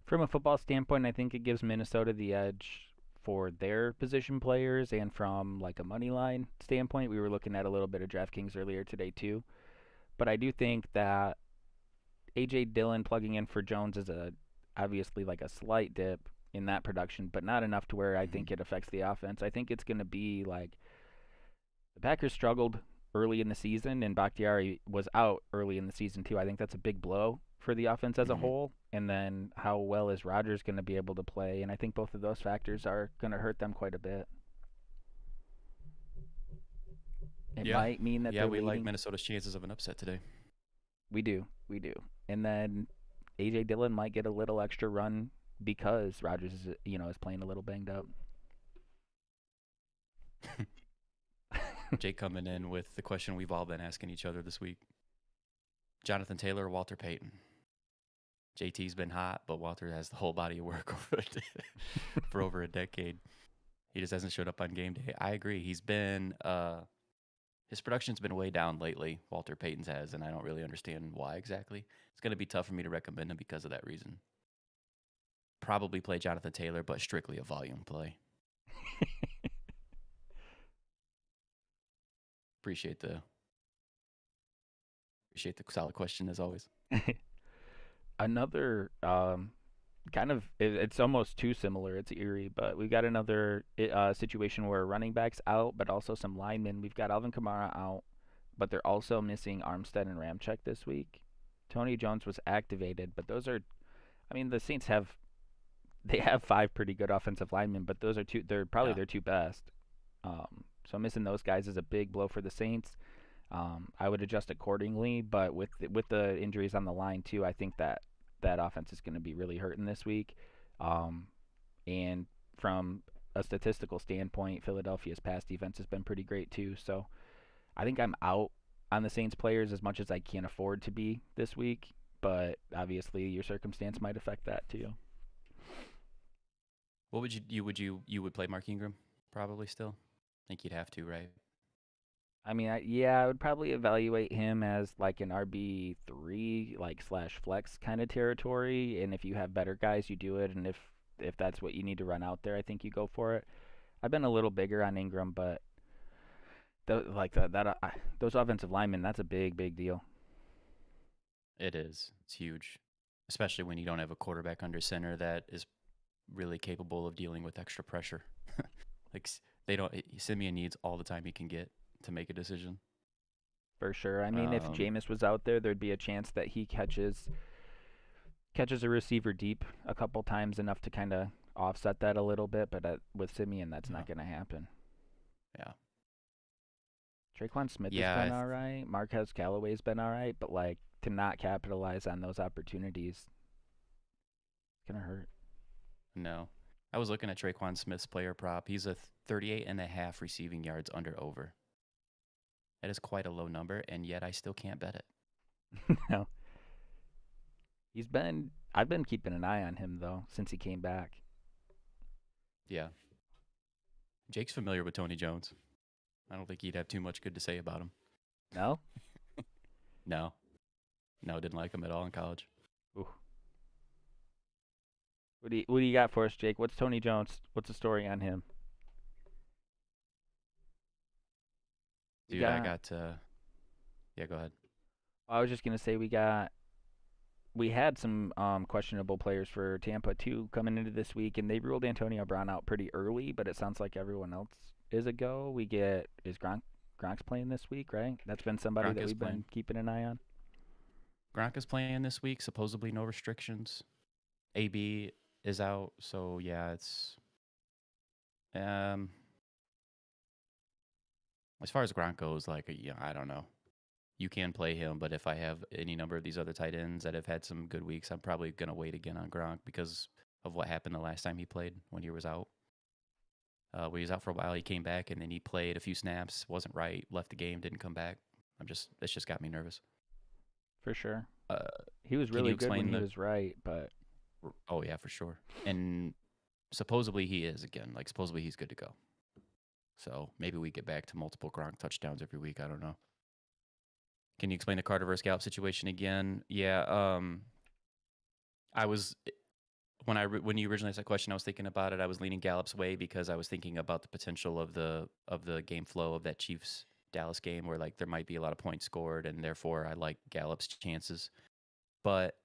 S2: from a football standpoint, I think it gives Minnesota the edge for their position players, and from like a money line standpoint, we were looking at a little bit of DraftKings earlier today too. But I do think that A.J. Dillon plugging in for Jones is obviously like a slight dip in that production, but not enough to where I think it affects the offense. I think it's going to be like the Packers struggled early in the season, and Bakhtiari was out early in the season too. I think that's a big blow for the offense as a whole. And then how well is Rodgers going to be able to play? And I think both of those factors are going to hurt them quite a bit. It might mean that
S3: we like Minnesota's chances of an upset today.
S2: We do. And then A.J. Dillon might get a little extra run because Rodgers is playing a little banged up.
S3: Jake coming in with the question we've all been asking each other this week. Jonathan Taylor or Walter Payton? JT's been hot, but Walter has the whole body of work for over a decade. He just hasn't showed up on game day. I agree. He's been his production's been way down lately. Walter Payton's has, and I don't really understand why exactly. It's going to be tough for me to recommend him because of that reason. Probably play Jonathan Taylor, but strictly a volume play. Appreciate the solid question as always.
S2: Another kind of it's almost too similar. It's eerie, but we've got another situation where running backs out, but also some linemen. We've got Alvin Kamara out, but they're also missing Armstead and Ramczyk this week. Tony Jones was activated, but those are, I mean, the Saints have 5 pretty good offensive linemen, but those are two. They're probably their 2 best. So missing those guys is a big blow for the Saints. I would adjust accordingly, but with the injuries on the line too, I think that offense is going to be really hurting this week. And from a statistical standpoint, Philadelphia's pass defense has been pretty great too. So I think I'm out on the Saints players as much as I can afford to be this week, but obviously your circumstance might affect that too.
S3: What would you would play Mark Ingram probably still? I think you'd have to, right?
S2: I mean, I would probably evaluate him as like an RB3, like / flex kind of territory. And if you have better guys, you do it. And if that's what you need to run out there, I think you go for it. I've been a little bigger on Ingram, but those offensive linemen, that's a big deal.
S3: It is. It's huge, especially when you don't have a quarterback under center that is really capable of dealing with extra pressure. Like Simeon needs all the time he can get to make a decision.
S2: For sure. I mean, if Jameis was out there, there'd be a chance that he catches a receiver deep a couple times, enough to kind of offset that a little bit, but with Simeon, that's
S3: Yeah.
S2: not going to happen.
S3: Yeah.
S2: Traquan Smith
S3: Yeah,
S2: has been all right. Marquez Callaway's been all right, but like to not capitalize on those opportunities, it's gonna hurt.
S3: No. I was looking at Traquan Smith's player prop. He's a 38.5 receiving yards under over. That is quite a low number, and yet I still can't bet it.
S2: No, I've been keeping an eye on him though since he came back.
S3: Yeah. Jake's familiar with Tony Jones. I don't think he'd have too much good to say about him.
S2: No,
S3: No. No, didn't like him at all in college.
S2: Ooh. What do you got for us, Jake? What's Tony Jones? What's the story on him?
S3: Dude, I got yeah, go ahead.
S2: I was just gonna say we had some questionable players for Tampa too coming into this week, and they ruled Antonio Brown out pretty early, but it sounds like everyone else is a go. Is Gronk's playing this week, right? That's been somebody
S3: Gronk
S2: that
S3: is
S2: we've
S3: playing.
S2: been keeping an eye on.
S3: Gronk is playing this week, supposedly no restrictions. AB is out, so yeah, it's as far as Gronk goes, like yeah, I don't know. You can play him, but if I have any number of these other tight ends that have had some good weeks, I'm probably gonna wait again on Gronk because of what happened the last time he played when he was out. When he was out for a while, he came back and then he played a few snaps, wasn't right, left the game, didn't come back. It's just got me nervous.
S2: For sure.
S3: Uh,
S2: He was
S3: can
S2: really
S3: you
S2: good when
S3: explain
S2: he
S3: the?
S2: was right, but
S3: Oh yeah, for sure. And supposedly he is again. Like supposedly he's good to go. So maybe we get back to multiple Gronk touchdowns every week. I don't know. Can you explain the Carter versus Gallup situation again? Yeah. I was when you originally asked that question, I was thinking about it. I was leaning Gallup's way because I was thinking about the potential of the game flow of that Chiefs Dallas game, where like there might be a lot of points scored, and therefore I like Gallup's chances. But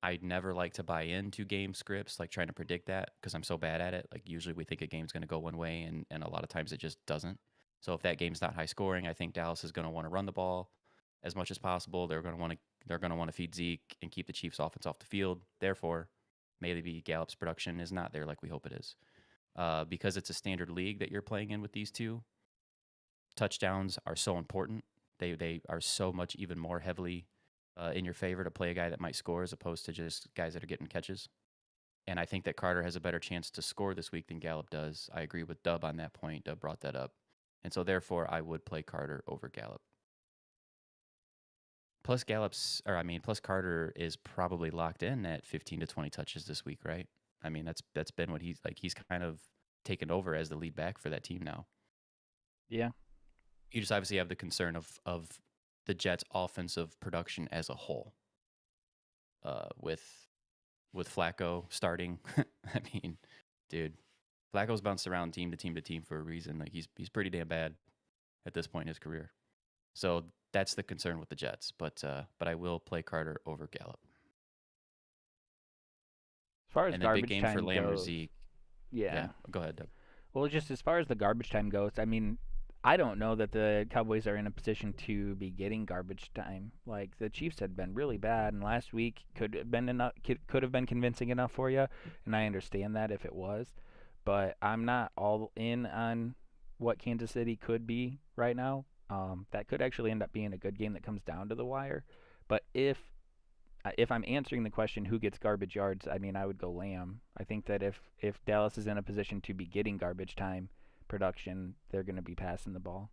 S3: I'd never like to buy into game scripts, like trying to predict that because I'm so bad at it. Like usually we think a game's going to go one way, and a lot of times it just doesn't. So if that game's not high scoring, I think Dallas is going to want to run the ball as much as possible. They're going to want to feed Zeke and keep the Chiefs' offense off the field. Therefore, maybe Gallup's production is not there like we hope it is. Because it's a standard league that you're playing in with these two, touchdowns are so important. They are so much even more heavily in your favor to play a guy that might score as opposed to just guys that are getting catches. And I think that Carter has a better chance to score this week than Gallup does. I agree with Dub on that point. Dub brought that up. And so therefore I would play Carter over Gallup. Plus Carter is probably locked in at 15 to 20 touches this week, right? I mean, that's been what he's kind of taken over as the lead back for that team now.
S2: yeah.
S3: You just obviously have the concern of the Jets' offensive production as a whole. With Flacco starting, I mean, dude, Flacco's bounced around team to team to team for a reason. Like he's pretty damn bad at this point in his career. So that's the concern with the Jets. But I will play Carter over Gallup.
S2: As far as
S3: And a big
S2: garbage
S3: game
S2: time
S3: for Lamb or
S2: goes,
S3: Zeke.
S2: yeah.
S3: Go ahead, Dub.
S2: Well, just as far as the garbage time goes, I mean, I don't know that the Cowboys are in a position to be getting garbage time. Like the Chiefs had been really bad, and last week could have been convincing enough for you, and I understand that if it was, but I'm not all in on what Kansas City could be right now. That could actually end up being a good game that comes down to the wire. But if I'm answering the question who gets garbage yards, I mean I would go Lamb. I think that if Dallas is in a position to be getting garbage time production, they're going to be passing the ball.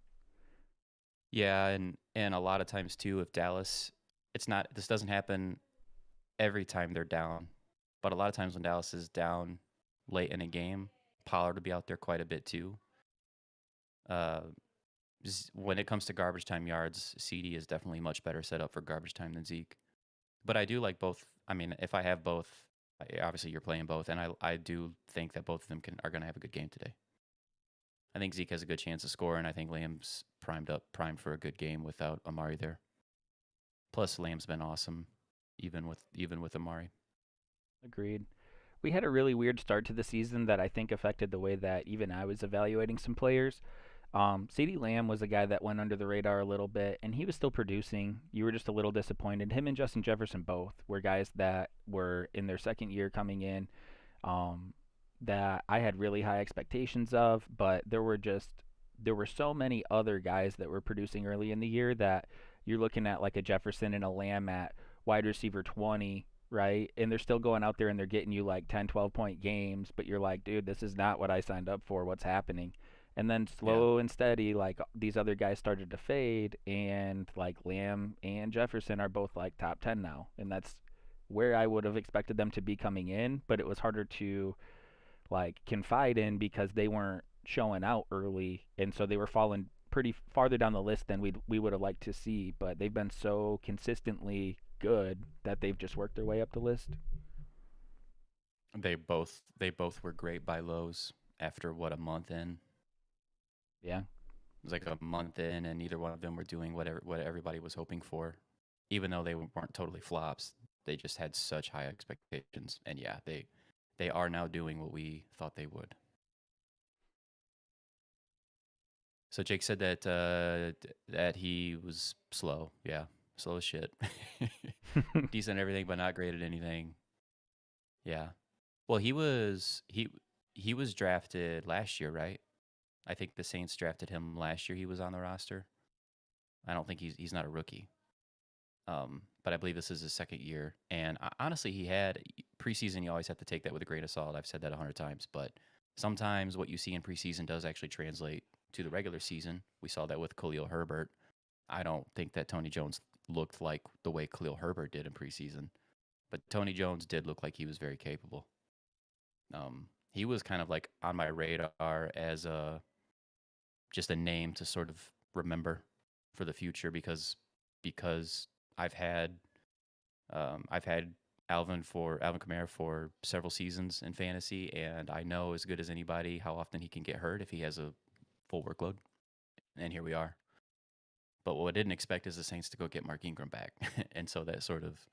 S3: Yeah, and a lot of times too, if Dallas, this doesn't happen every time they're down, but a lot of times when Dallas is down late in a game, Pollard will be out there quite a bit too. When it comes to garbage time yards, CD is definitely much better set up for garbage time than Zeke. But I do like both. I mean, if I have both, obviously you're playing both, and I do think that both of them are going to have a good game today. I think Zeke has a good chance to score, and I think Lamb's primed for a good game without Amari there. Plus, Lamb's been awesome, even with Amari.
S2: Agreed. We had a really weird start to the season that I think affected the way that even I was evaluating some players. CeeDee Lamb was a guy that went under the radar a little bit, and he was still producing. You were just a little disappointed. Him and Justin Jefferson both were guys that were in their second year coming in. that I had really high expectations of, but there were so many other guys that were producing early in the year that you're looking at like a Jefferson and a Lamb at wide receiver 20, right? And they're still going out there and they're getting you like 10, 12-point games, but you're like, dude, this is not what I signed up for. What's happening? And then
S3: Yeah.
S2: slow and steady, like these other guys started to fade, and like Lamb and Jefferson are both like top 10 now. And that's where I would have expected them to be coming in, but it was harder to like confide in because they weren't showing out early, and so they were falling pretty farther down the list than we would have liked to see. But they've been so consistently good that they've just worked their way up the list.
S3: They both were great by lows after what, a month in.
S2: Yeah,
S3: It was like a month in, and neither one of them were doing what everybody was hoping for. Even though they weren't totally flops, they just had such high expectations. And yeah, they are now doing what we thought they would. So Jake said that that he was slow. Yeah, slow as shit. Decent at everything, but not great at anything. Yeah. Well, he was drafted last year, right? I think the Saints drafted him last year. He was on the roster. I don't think he's not a rookie. But I believe this is his second year. And honestly, he had preseason. You always have to take that with a grain of salt. I've said that 100 times, but sometimes what you see in preseason does actually translate to the regular season. We saw that with Khalil Herbert. I don't think that Tony Jones looked like the way Khalil Herbert did in preseason, but Tony Jones did look like he was very capable. He was kind of like on my radar as a just a name to sort of remember for the future because I've had I've had Alvin Kamara for several seasons in fantasy, and I know as good as anybody how often he can get hurt if he has a full workload. And here we are. But what I didn't expect is the Saints to go get Mark Ingram back, and so that sort of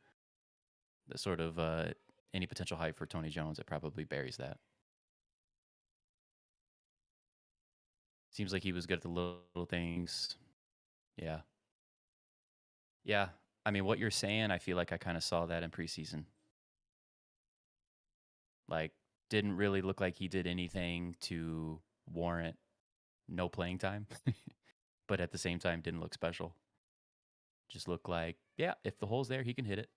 S3: any potential hype for Tony Jones, it probably buries that. Seems like he was good at the little things. Yeah, yeah. I mean, what you're saying, I feel like I kind of saw that in preseason. Like, didn't really look like he did anything to warrant no playing time, but at the same time, didn't look special. Just looked like, yeah, if the hole's there, he can hit it.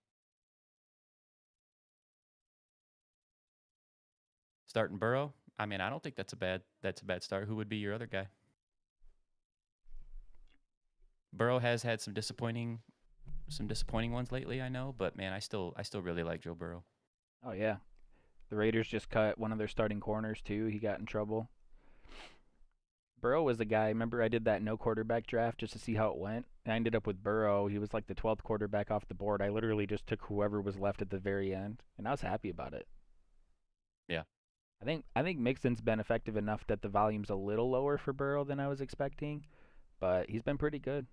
S3: Starting Burrow, I mean, I don't think that's a bad start. Who would be your other guy? Burrow has had some disappointing ones lately, I know, but man, I still really like Joe Burrow.
S2: oh yeah. The Raiders just cut one of their starting corners too. He got in trouble. Burrow was the guy. Remember, I did that no quarterback draft just to see how it went. I ended up with Burrow. He was like the 12th quarterback off the board. I literally just took whoever was left at the very end, and I was happy about it.
S3: Yeah.
S2: I think Mixon's been effective enough that the volume's a little lower for Burrow than I was expecting, but he's been pretty good.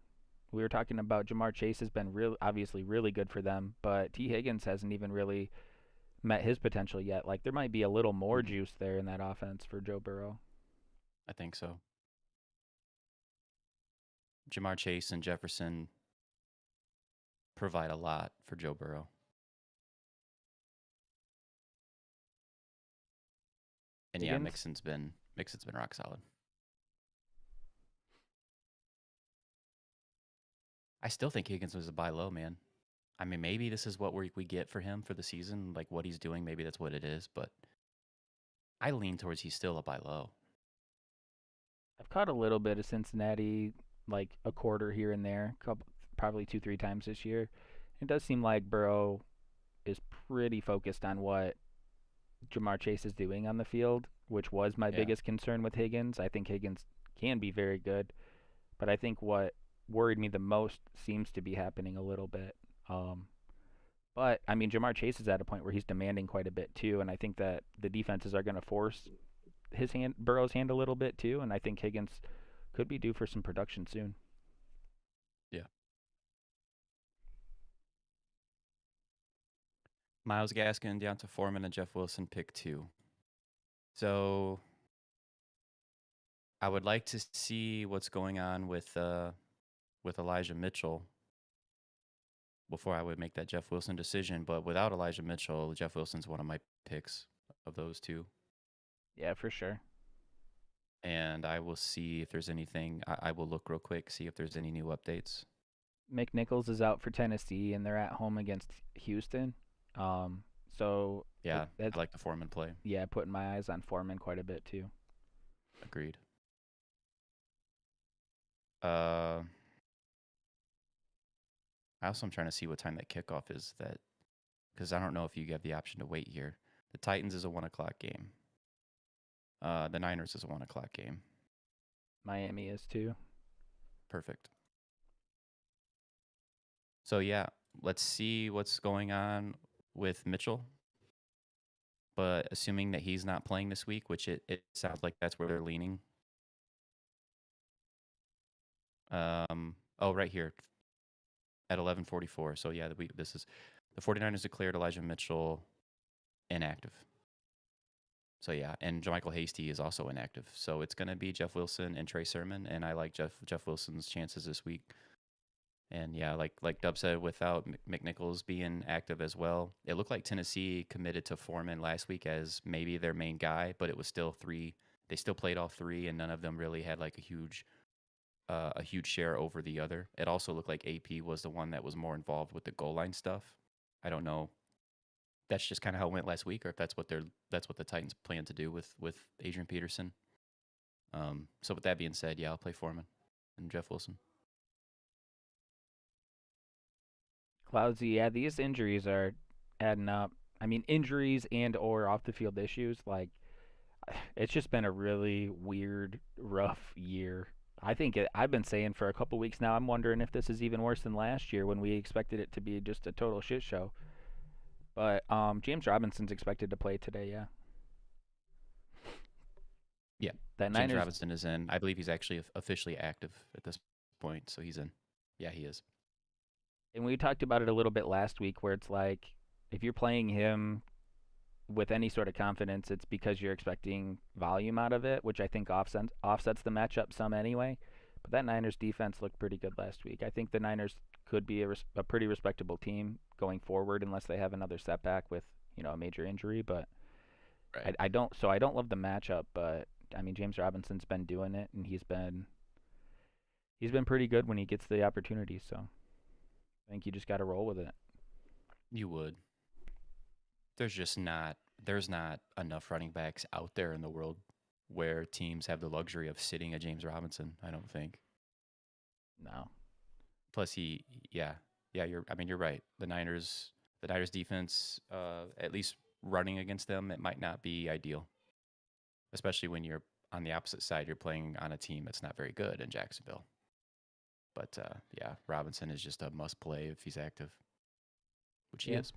S2: We were talking about Jamar Chase has been real, obviously really good for them, but T Higgins hasn't even really met his potential yet. Like there might be a little more
S3: Hmm.
S2: juice there in that offense for Joe Burrow.
S3: I think so. Jamar Chase and Jefferson provide a lot for Joe Burrow. And yeah,
S2: Higgins,
S3: Mixon's been rock solid. I still think Higgins was a buy low, man. I mean, maybe this is what we get for him for the season, like what he's doing. Maybe that's what it is, but I lean towards he's still a buy low.
S2: I've caught a little bit of Cincinnati, like a quarter here and there, couple, probably two, three times this year. It does seem like Burrow is pretty focused on what Jamar Chase is doing on the field, which was my
S3: Yeah.
S2: biggest concern with Higgins. I think Higgins can be very good, but I think what worried me the most seems to be happening a little bit. Um, but I mean, Jamar Chase is at a point where he's demanding quite a bit too, and I think that the defenses are going to force Burrow's hand a little bit too, and I think Higgins could be due for some production soon.
S3: Yeah. Miles Gaskin, Deonta Foreman, and Jeff Wilson pick two. So I would like to see what's going on with Elijah Mitchell before I would make that Jeff Wilson decision. But without Elijah Mitchell, Jeff Wilson's one of my picks of those two.
S2: Yeah, for sure.
S3: and I will see if there's anything. I will look real quick, see if there's any new updates.
S2: McNichols is out for Tennessee, and they're at home against Houston. Um, so
S3: Yeah,
S2: that's
S3: I like the Foreman play.
S2: yeah, putting my eyes on Foreman quite a bit too.
S3: Agreed. Uh, I also am trying to see what time that kickoff is. That because I don't know if you have the option to wait here. The Titans is a 1 o'clock game. The Niners is a 1 o'clock game.
S2: Miami is too.
S3: Perfect. So yeah, let's see what's going on with Mitchell. But assuming that he's not playing this week, which it sounds like that's where they're leaning. Oh, right here at 11:44. So yeah, this is the 49ers declared Elijah Mitchell inactive. So yeah, and JaMycal Hasty is also inactive. So it's going to be Jeff Wilson and Trey Sermon, and I like Jeff Wilson's chances this week. And yeah, like Dub said, without McNichols being active as well, it looked like Tennessee committed to Foreman last week as maybe their main guy, but it was still three. They still played all three, and none of them really had like a huge share over the other. It also looked like AP was the one that was more involved with the goal line stuff. I don't know. That's just kind of how it went last week, or if that's what the Titans plan to do with Adrian Peterson. So with that being said, yeah, I'll play Foreman and Jeff Wilson.
S2: Cloudsy, yeah, these injuries are adding up. I mean, injuries and or off the field issues. Like, it's just been a really weird, rough year. I've been saying for a couple weeks now. I'm wondering if this is even worse than last year when we expected it to be just a total shit show. But James Robinson's expected to play today. Yeah.
S3: Yeah,
S2: That
S3: James
S2: Niners.
S3: Robinson is in. I believe he's actually officially active at this point, so he's in. Yeah, he is.
S2: And we talked about it a little bit last week, where it's like if you're playing him with any sort of confidence, it's because you're expecting volume out of it, which I think offsets the matchup some anyway. But that Niners defense looked pretty good last week. I think the Niners could be a pretty respectable team going forward, unless they have another setback with a major injury. But
S3: Right.
S2: I don't love the matchup. But I mean, James Robinson's been doing it, and he's been pretty good when he gets the opportunity. So I think you just got to roll with it.
S3: You would. There's not enough running backs out there in the world where teams have the luxury of sitting a James Robinson, I don't think.
S2: No.
S3: Plus yeah, you're right. The Niners defense, at least running against them, it might not be ideal. Especially when you're on the opposite side, you're playing on a team that's not very good in Jacksonville. But yeah, Robinson is just a must play if he's active, which he
S2: Yeah.
S3: is.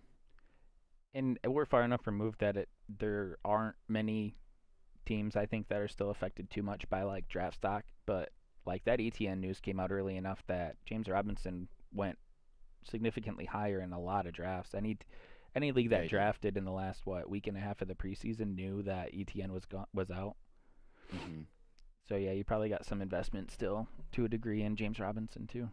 S2: And we're far enough removed that there aren't many teams I think that are still affected too much by like draft stock, but like that ETN news came out early enough that James Robinson went significantly higher in a lot of drafts. Any league
S3: Yeah,
S2: that
S3: he did.
S2: drafted in the last week and a half of the preseason knew that ETN was out.
S3: Hmm.
S2: So yeah, you probably got some investment still to a degree in James Robinson too.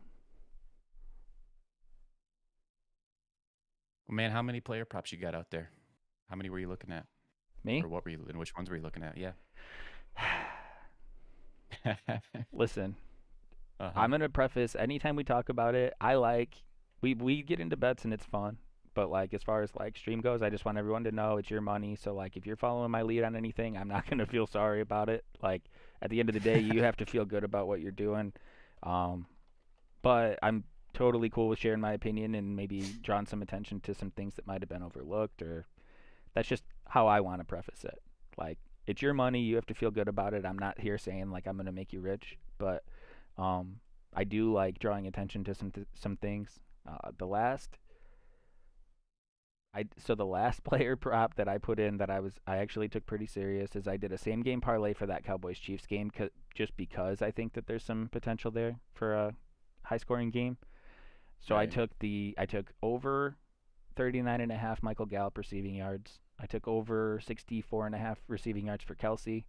S3: Well, man, how many player props you got out there? How many were you looking at,
S2: Me?
S3: or and which ones were you looking at? Yeah.
S2: Listen,
S3: Uh-huh.
S2: I'm gonna preface anytime we talk about it. We get into bets and it's fun, but like as far as like stream goes, I just want everyone to know it's your money. So like if you're following my lead on anything, I'm not gonna feel sorry about it. Like at the end of the day, you have to feel good about what you're doing. Um, but I'm totally cool with sharing my opinion and maybe drawing some attention to some things that might have been overlooked, or that's just how I want to preface it. Like it's your money, you have to feel good about it. I'm not here saying like I'm gonna make you rich, but I do like drawing attention to some things. The last the last player prop that I put in that I actually took pretty serious is I did a same game parlay for that Cowboys Chiefs game just because I think that there's some potential there for a high scoring game. So
S3: Right.
S2: I took over 39.5 Michael Gallup receiving yards. I took over 64.5 receiving yards for Kelsey.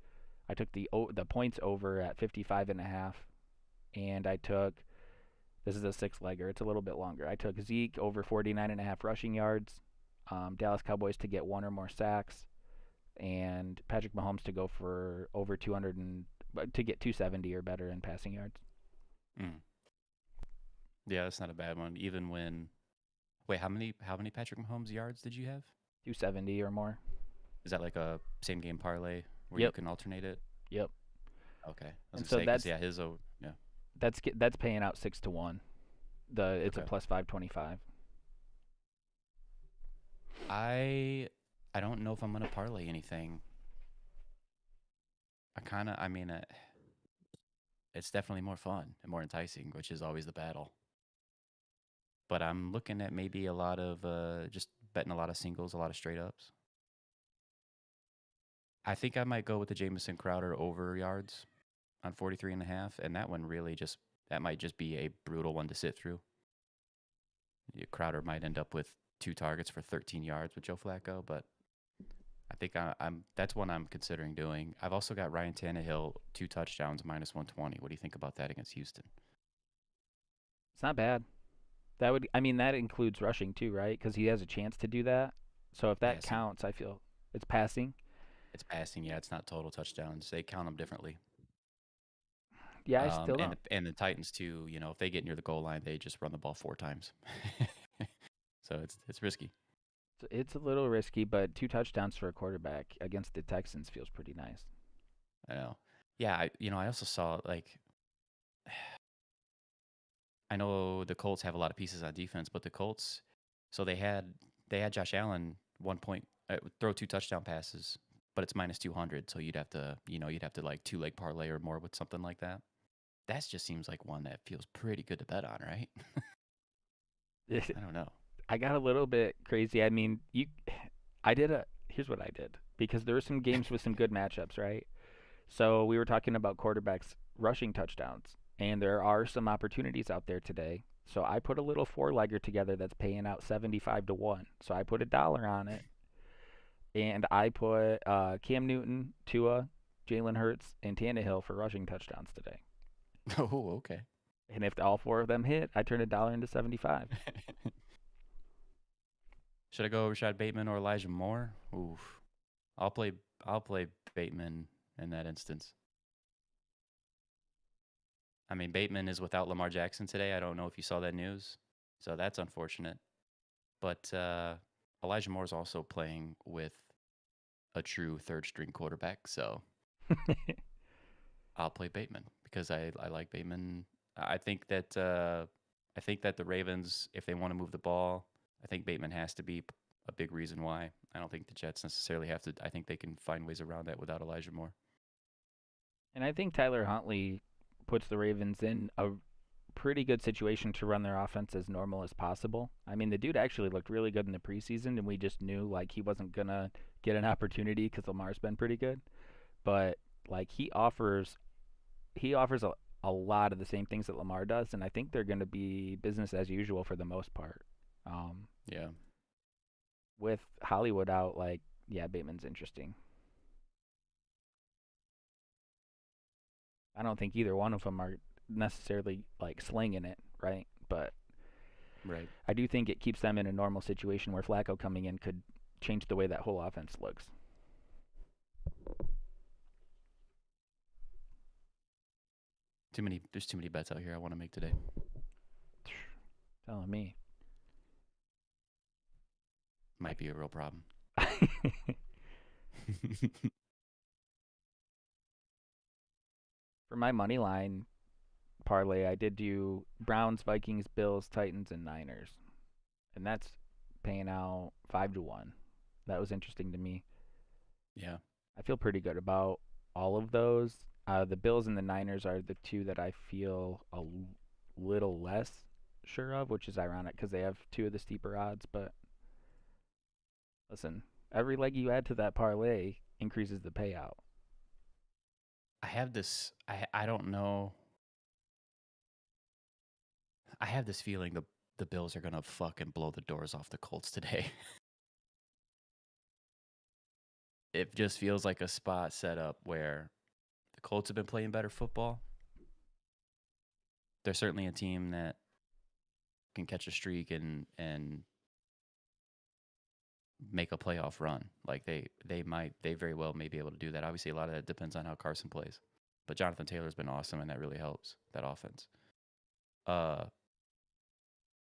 S2: I took the points over at 55.5, and I took this is a 6-legger. It's a little bit longer. I took Zeke over 49.5 rushing yards. Dallas Cowboys to get one or more sacks, and Patrick Mahomes to go for over 200 and to get 270 or better in passing yards.
S3: Mm. Yeah, that's not a bad one. Even when, wait, how many Patrick Mahomes yards did you have?
S2: 270 or more.
S3: Is that like a same game parlay where you
S2: Yep.
S3: can alternate it?
S2: Yep.
S3: Okay, I was
S2: And
S3: gonna
S2: so
S3: say 'cause,
S2: that's
S3: yeah, his yeah.
S2: that's paying out 6 to 1. It's a
S3: Okay.
S2: plus 525.
S3: I I don't know if I'm gonna parlay anything. I mean, it's definitely more fun and more enticing, which is always the battle. But I'm looking at maybe a lot of just betting a lot of singles, a lot of straight ups. I think I might go with the Jamison Crowder over yards on 43.5, and that one really that might just be a brutal one to sit through. Crowder might end up with 2 targets for 13 yards with Joe Flacco, but I think I'm that's one I'm considering doing. I've also got Ryan Tannehill 2 touchdowns minus 120. What do you think about that against Houston?
S2: It's not bad. That includes rushing too, right? Because he has a chance to do that. So if that
S3: Passing.
S2: counts, I feel it's passing.
S3: It's passing, yeah. It's not total touchdowns. They count them differently.
S2: Yeah, I still
S3: And
S2: don't.
S3: the Titans too. You know, if they get near the goal line, they just run the ball 4 times. So it's risky.
S2: It's a little risky, but 2 touchdowns for a quarterback against the Texans feels pretty nice.
S3: I know. Yeah, I also saw like I know the Colts have a lot of pieces on defense, but the Colts, so they had Josh Allen 1 point throw 2 touchdown passes, but it's minus 200, so you'd have to like 2 leg parlay or more with something like that. That just seems like one that feels pretty good to bet on, right? I don't know.
S2: I got a little bit crazy. Here's what I did because there were some games with some good matchups, right? So we were talking about quarterbacks rushing touchdowns, and there are some opportunities out there today. So I put a little four-legger together that's paying out 75 to 1. So I put $1 on it, and I put Cam Newton, Tua, Jalen Hurts, and Tannehill for rushing touchdowns today.
S3: Oh, okay.
S2: And if all four of them hit, I turn $1 into 75.
S3: Should I go Rashad Bateman or Elijah Moore? Oof. I'll play I'll play Bateman in that instance. I mean, Bateman is without Lamar Jackson today. I don't know if you saw that news. So that's unfortunate. But Elijah Moore's also playing with a true third string quarterback. So I'll play Bateman because I like Bateman. I think that the Ravens, if they want to move the ball, I think Bateman has to be a big reason why. I don't think the Jets necessarily have to. I think they can find ways around that without Elijah Moore.
S2: And I think Tyler Huntley puts the Ravens in a pretty good situation to run their offense as normal as possible. I mean, the dude actually looked really good in the preseason, and we just knew like he wasn't gonna get an opportunity because Lamar's been pretty good. But like he offers a lot of the same things that Lamar does, and I think they're going to be business as usual for the most part. Um,
S3: Yeah.
S2: with Hollywood out, like yeah, Bateman's interesting. I don't think either one of them are necessarily like slinging it, right? But
S3: Right.
S2: I do think it keeps them in a normal situation where Flacco coming in could change the way that whole offense looks.
S3: There's too many bets out here I want to make today.
S2: Telling me.
S3: Might be a real problem.
S2: For my money line parlay, I did do Browns, Vikings, Bills, Titans, and Niners, and that's paying out 5 to 1. That was interesting to me.
S3: Yeah.
S2: I feel pretty good about all of those. The Bills and the Niners are the two that I feel a little less sure of, which is ironic because they have two of the steeper odds. But listen, every leg you add to that parlay increases the payout.
S3: I have this I don't know. I have this feeling the Bills are gonna fucking blow the doors off the Colts today. It just feels like a spot set up where the Colts have been playing better football. They're certainly a team that can catch a streak and make a playoff run. Like they very well may be able to do that. Obviously, a lot of that depends on how Carson plays. But Jonathan Taylor's been awesome, and that really helps that offense. Uh,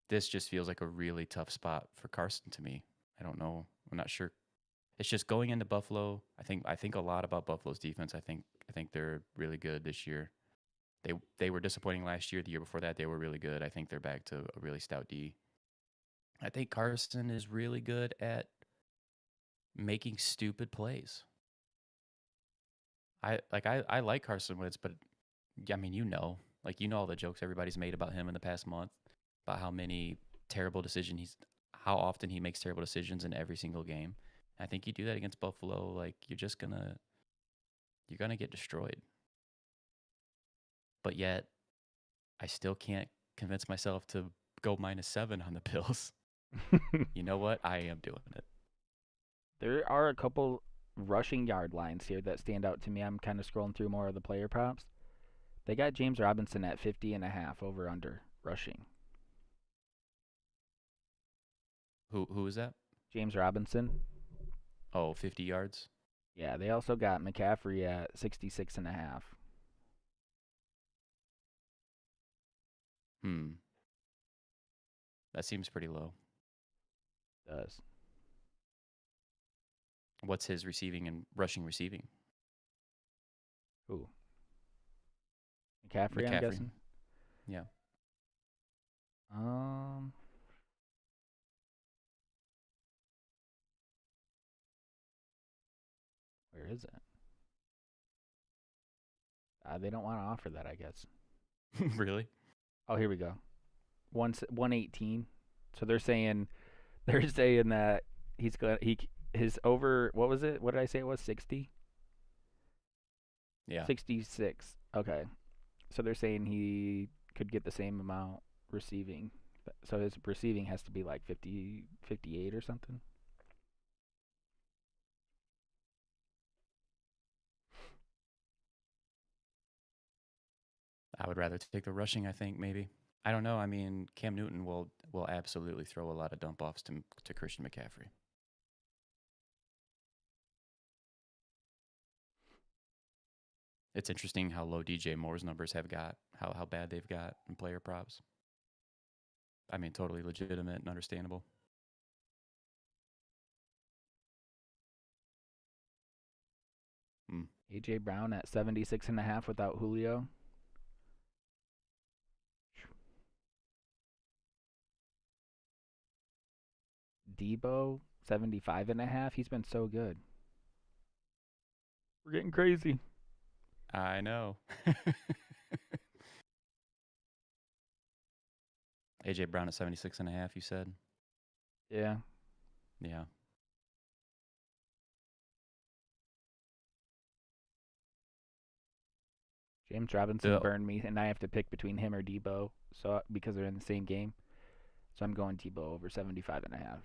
S3: this just feels like a really tough spot for Carson to me. I don't know. I'm not sure. It's just going into Buffalo. I think a lot about Buffalo's defense. I think they're really good this year. They were disappointing last year. The year before that, they were really good. I think they're back to a really stout D. I think Carson is really good at making stupid plays. I like Carson Wentz, but I mean, like all the jokes everybody's made about him in the past month, about how many terrible decisions how often he makes terrible decisions in every single game. I think you do that against Buffalo, like you're gonna get destroyed. But yet, I still can't convince myself to go -7 on the Bills. You know what? I am doing it.
S2: There are a couple rushing yard lines here that stand out to me. I'm kind of scrolling through more of the player props. They got James Robinson at 50.5 over under rushing.
S3: Who is that?
S2: James Robinson.
S3: Oh, 50 yards.
S2: Yeah, they also got McCaffrey at 66.5.
S3: That seems pretty low.
S2: Does.
S3: What's his receiving and rushing receiving?
S2: Who? McCaffrey, I'm guessing.
S3: Yeah.
S2: Where is it? They don't want to offer that, I guess.
S3: Really?
S2: Oh, here we go. 118. So they're saying that his over, what was it? What did I say it was? 60?
S3: Yeah.
S2: 66. Okay. So they're saying he could get the same amount receiving. So his receiving has to be like 50, 58 or something.
S3: I would rather take the rushing, I think, maybe. I don't know. I mean, Cam Newton will absolutely throw a lot of dump offs to Christian McCaffrey. It's interesting how low DJ Moore's numbers have got, how bad they've got in player props. I mean, totally legitimate and understandable.
S2: AJ Brown at 76.5 without Julio. Debo 75.5. He's been so good. We're getting crazy.
S3: I know. AJ Brown at 76.5, you said?
S2: Yeah.
S3: Yeah.
S2: James Robinson burned me, and I have to pick between him or Debo, so because they're in the same game. So I'm going Debo over 75.5.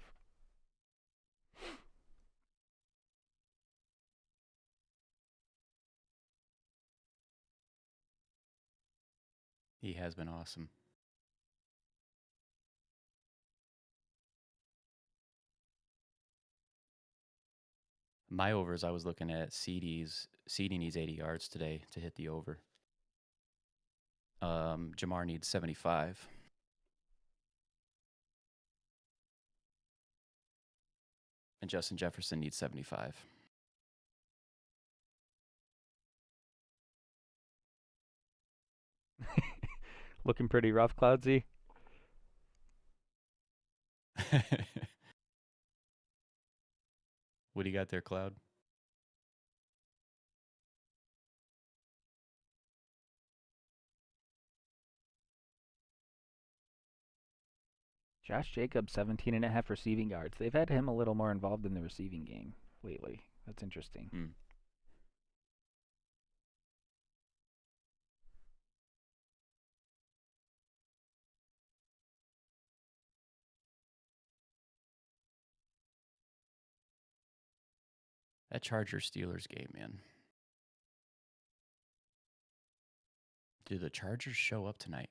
S3: He has been awesome. My overs, I was looking at CD's. CD needs 80 yards today to hit the over. Jamar needs 75. And Justin Jefferson needs 75.
S2: Looking pretty rough, Cloudsy.
S3: What do you got there, Cloud?
S2: Josh Jacobs, 17.5 receiving yards. They've had him a little more involved in the receiving game lately. That's interesting.
S3: That Chargers-Steelers game, man. Do the Chargers show up tonight?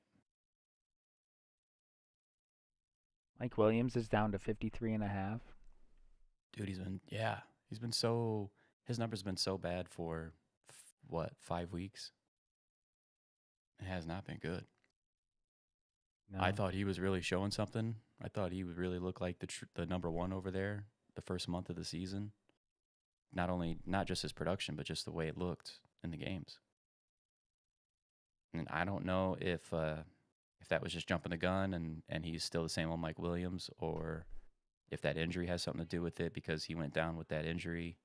S2: Mike Williams is down to 53.5.
S3: Dude, he's been his numbers been so bad for what, 5 weeks? It has not been good. I
S2: No.
S3: thought he was really showing something. I thought he would really look like the number one over there the first month of the season. Not just his production, but just the way it looked in the games. And I don't know if that was just jumping the gun and he's still the same old Mike Williams, or if that injury has something to do with it, because he went down with that injury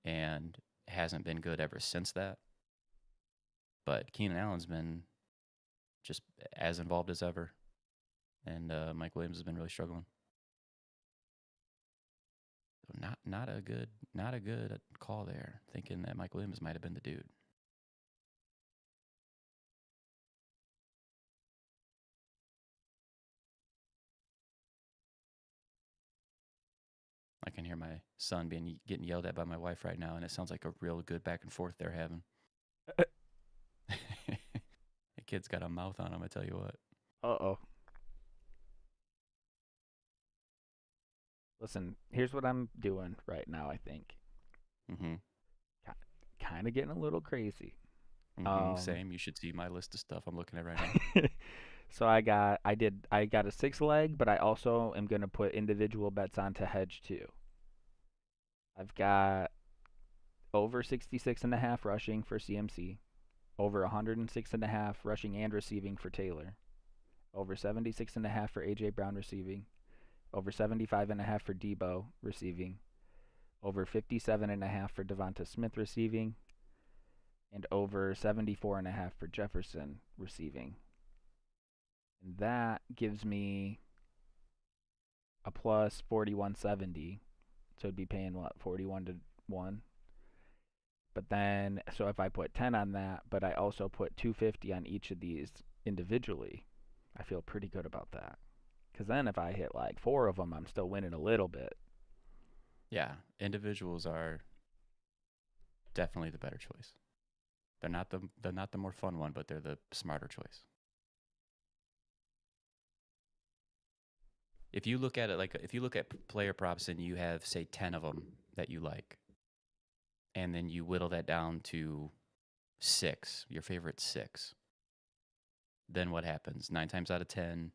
S3: and hasn't been good ever since that. But Keenan Allen's been just as involved as ever, and Mike Williams has been really struggling. So not a good call there, thinking that Mike Williams might have been the dude. I can hear my son getting yelled at by my wife right now, and it sounds like a real good back and forth they're having. The kid's got a mouth on him, I tell you what.
S2: Uh-oh. Listen, here's what I'm doing right now, I think.
S3: Mm-hmm.
S2: Kind of getting a little crazy.
S3: Same. You should see my list of stuff I'm looking at right now.
S2: So I got a 6 leg, but I also am going to put individual bets onto hedge too. I've got over 66.5 rushing for CMC, over 106.5 rushing and receiving for Taylor, over 76.5 for AJ Brown receiving, over 75.5 for Debo receiving, over 57.5 for Devonta Smith receiving, and over 74.5 for Jefferson receiving. And that gives me a plus 4170. So it'd be paying what, 41 to 1. But then, so if I put 10 on that, but I also put 250 on each of these individually, I feel pretty good about that. Because then if I hit like 4 of them, I'm still winning a little bit.
S3: Yeah, individuals are definitely the better choice. They're not the more fun one, but they're the smarter choice. If you look at it if you look at player props and you have, say, 10 of them that you like, and then you whittle that down to 6, your favorite 6, then what happens? 9 times out of 10,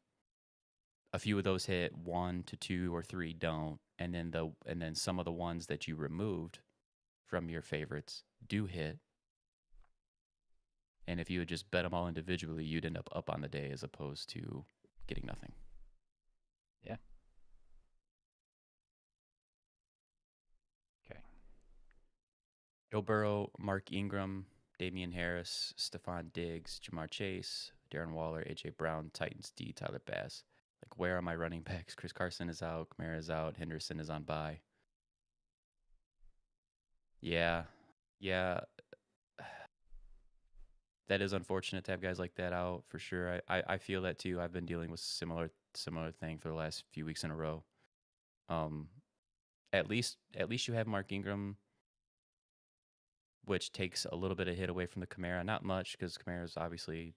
S3: a few of those hit, 1 to 2 or 3 don't, and then some of the ones that you removed from your favorites do hit. And if you would just bet them all individually, you'd end up on the day as opposed to getting nothing.
S2: Yeah. Okay.
S3: Joe Burrow, Mark Ingram, Damian Harris, Stephon Diggs, Jamar Chase, Darren Waller, AJ Brown, Titans D, Tyler Bass. Like, where are my running backs? Chris Carson is out, Kamara is out, Henderson is on bye. Yeah. That is unfortunate to have guys like that out, for sure. I feel that too. I've been dealing with similar thing for the last few weeks in a row. At least you have Mark Ingram, which takes a little bit of hit away from the Kamara. Not much, because Kamara is obviously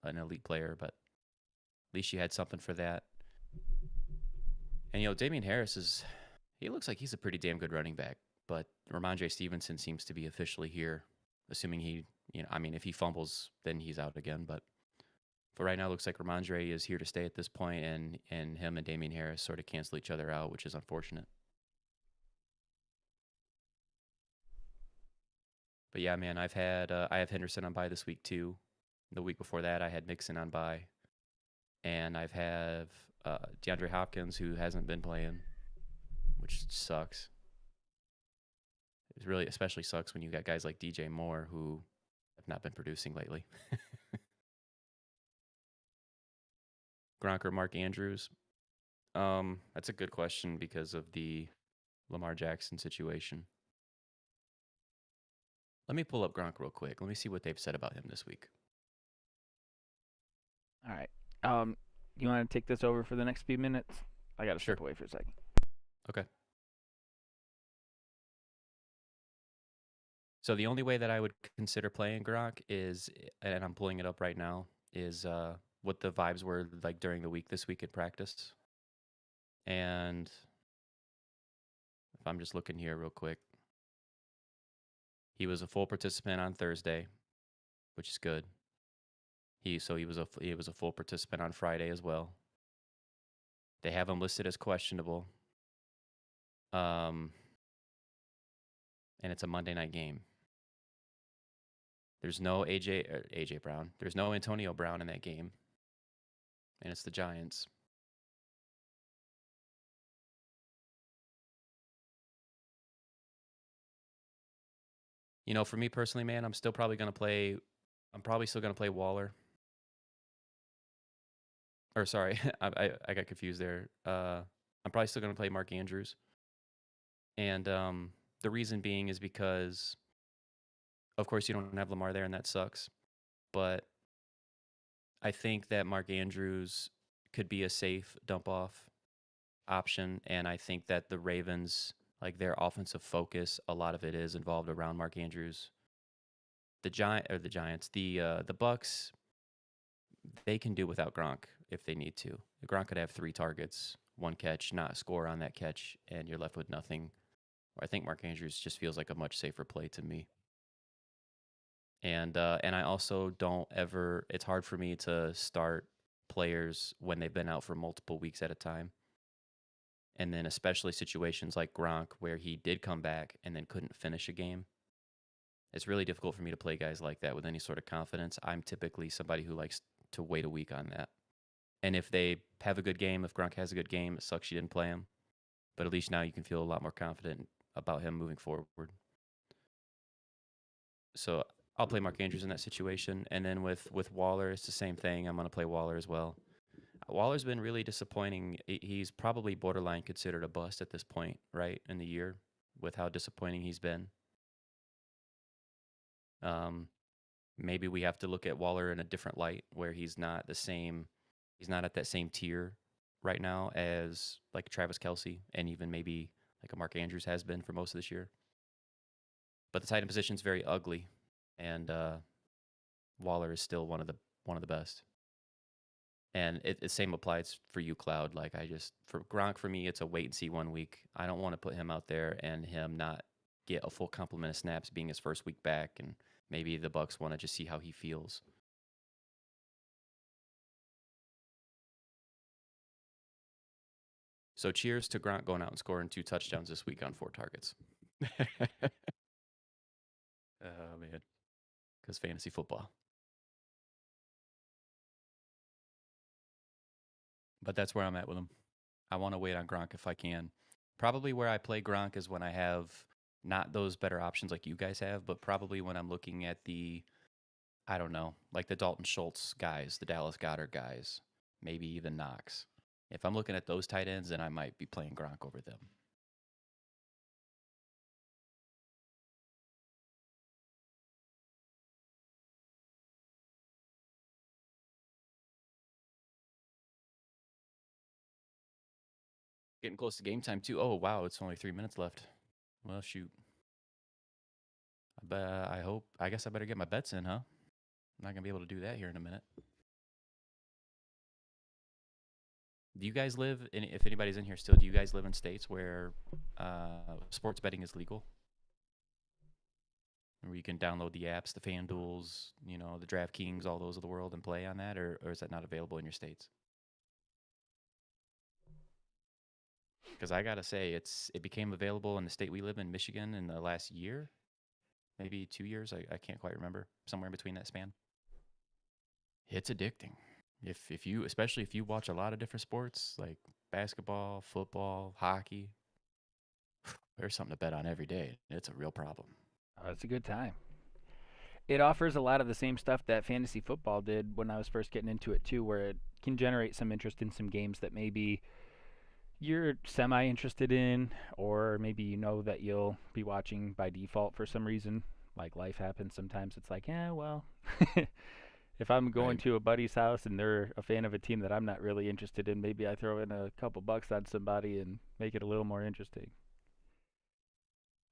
S3: an elite player, but at least you had something for that. And Damian Harris he looks like he's a pretty damn good running back, but Ramondre Stevenson seems to be officially here, assuming he, if he fumbles, then he's out again. But for right now, it looks like Ramondre is here to stay at this point, and him and Damian Harris sort of cancel each other out, which is unfortunate. But yeah, man, I have Henderson on bye this week too. The week before that, I had Mixon on bye, and I've DeAndre Hopkins, who hasn't been playing, which sucks. It really especially sucks when you got guys like DJ Moore who have not been producing lately. Gronk or Mark Andrews? That's a good question because of the Lamar Jackson situation. Let me pull up Gronk real quick. Let me see what they've said about him this week.
S2: All right. You want to take this over for the next few minutes? I got to step away for a second.
S3: Okay. So the only way that I would consider playing Gronk is, and I'm pulling it up right now, is what the vibes were like during the week this week in practice. And If I'm just looking here real quick, he was a full participant on Thursday, which is good. He was a full participant on Friday as well. They have him listed as questionable. And it's a Monday night game. There's no AJ Brown. There's no Antonio Brown in that game. And it's the Giants. You know, for me personally, man, I'm probably still going to play Waller. Or sorry, I got confused there. I'm probably still going to play Mark Andrews. And the reason being is because, of course, you don't have Lamar there, and that sucks. But I think that Mark Andrews could be a safe dump-off option, and I think that the Ravens, like their offensive focus, a lot of it is involved around Mark Andrews. The Giants, the Bucks, they can do without Gronk if they need to. Gronk could have 3 targets, 1 catch, not score on that catch, and you're left with nothing. I think Mark Andrews just feels like a much safer play to me. And I also don't ever. It's hard for me to start players when they've been out for multiple weeks at a time. And then especially situations like Gronk, where he did come back and then couldn't finish a game. It's really difficult for me to play guys like that with any sort of confidence. I'm typically somebody who likes to wait a week on that. And if they have a good game, if Gronk has a good game, it sucks you didn't play him. But at least now you can feel a lot more confident about him moving forward. So I'll play Mark Andrews in that situation. And then with Waller, it's the same thing. I'm going to play Waller as well. Waller's been really disappointing. He's probably borderline considered a bust at this point, right, in the year, with how disappointing he's been. Maybe we have to look at Waller in a different light, where he's not the same. He's not at that same tier right now as like Travis Kelce, and even maybe like a Mark Andrews has been for most of this year. But the tight end position is very ugly, and Waller is still one of the best. And the same applies for you, Cloud. Like for Gronk, for me, it's a wait and see 1 week. I don't want to put him out there and him not get a full complement of snaps, being his first week back, and maybe the Bucks want to just see how he feels. So cheers to Gronk going out and scoring 2 touchdowns this week on 4 targets. Oh, man. Because fantasy football. But that's where I'm at with him. I want to wait on Gronk if I can. Probably where I play Gronk is when I have not those better options like you guys have, but probably when I'm looking at I don't know, like the Dalton Schultz guys, the Dallas Goedert guys, maybe even Knox. If I'm looking at those tight ends, then I might be playing Gronk over them. Getting close to game time, too. Oh, wow, it's only 3 minutes left. Well, shoot. I guess I better get my bets in, huh? I'm not going to be able to do that here in a minute. Do you guys if anybody's in here still, do you guys live in states where sports betting is legal? Where you can download the apps, the FanDuels, the DraftKings, all those of the world, and play on that, or is that not available in your states? Because I gotta say, it became available in the state we live in, Michigan, in the last year, maybe 2 years. I can't quite remember, somewhere in between that span. It's addicting. Especially if you watch a lot of different sports like basketball, football, hockey, there's something to bet on every day. It's a real problem.
S2: Oh, it's a good time. It offers a lot of the same stuff that fantasy football did when I was first getting into it too, where it can generate some interest in some games that maybe you're semi-interested in, or maybe you know that you'll be watching by default for some reason. Like life happens sometimes. It's like, yeah, well, if I'm going
S3: Right.
S2: to a buddy's house and they're a fan of a team that I'm not really interested in, maybe I throw in a couple bucks on somebody and make it a little more interesting.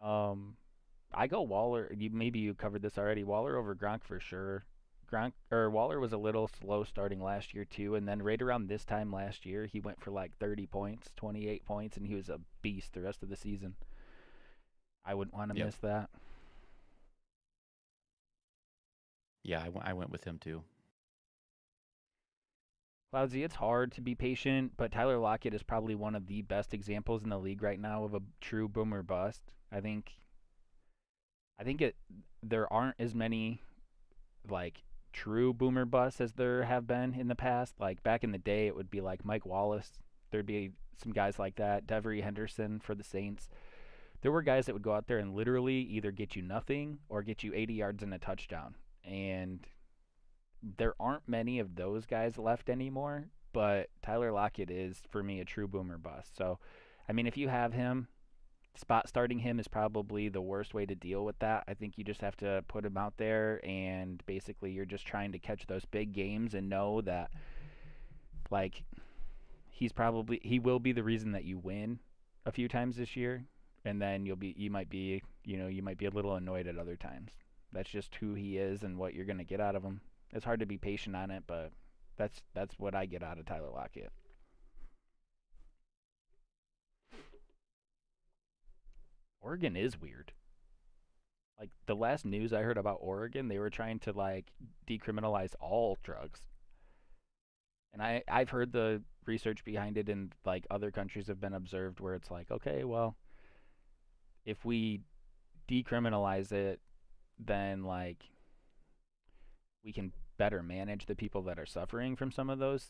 S2: I go Waller. Maybe you covered this already. Waller over Gronk for sure. Waller was a little slow starting last year too, and then right around this time last year, he went for like 30 points, 28 points, and he was a beast the rest of the season. I wouldn't want to
S3: Yep.
S2: miss that.
S3: Yeah, I went with him too.
S2: Cloudsy, it's hard to be patient, but Tyler Lockett is probably one of the best examples in the league right now of a true boomer bust. I think there aren't as many like true boomer busts as there have been in the past. Like back in the day, it would be like Mike Wallace. There'd be some guys like that. Devery Henderson for the Saints. There were guys that would go out there and literally either get you nothing or get you 80 yards and a touchdown. And there aren't many of those guys left anymore. But Tyler Lockett is for me a true boomer bust. So, I mean, if you have him, spot starting him is probably the worst way to deal with that. I think you just have to put him out there and basically you're just trying to catch those big games and know that like he will be the reason that you win a few times this year and then you might be a little annoyed at other times. That's just who he is and what you're going to get out of him. It's hard to be patient on it, but that's what I get out of Tyler Lockett. Oregon is weird. Like the last news I heard about Oregon, they were trying to like decriminalize all drugs. And I've heard the research behind it and like other countries have been observed where it's like, okay, well, if we decriminalize it, then like we can better manage the people that are suffering from some of those,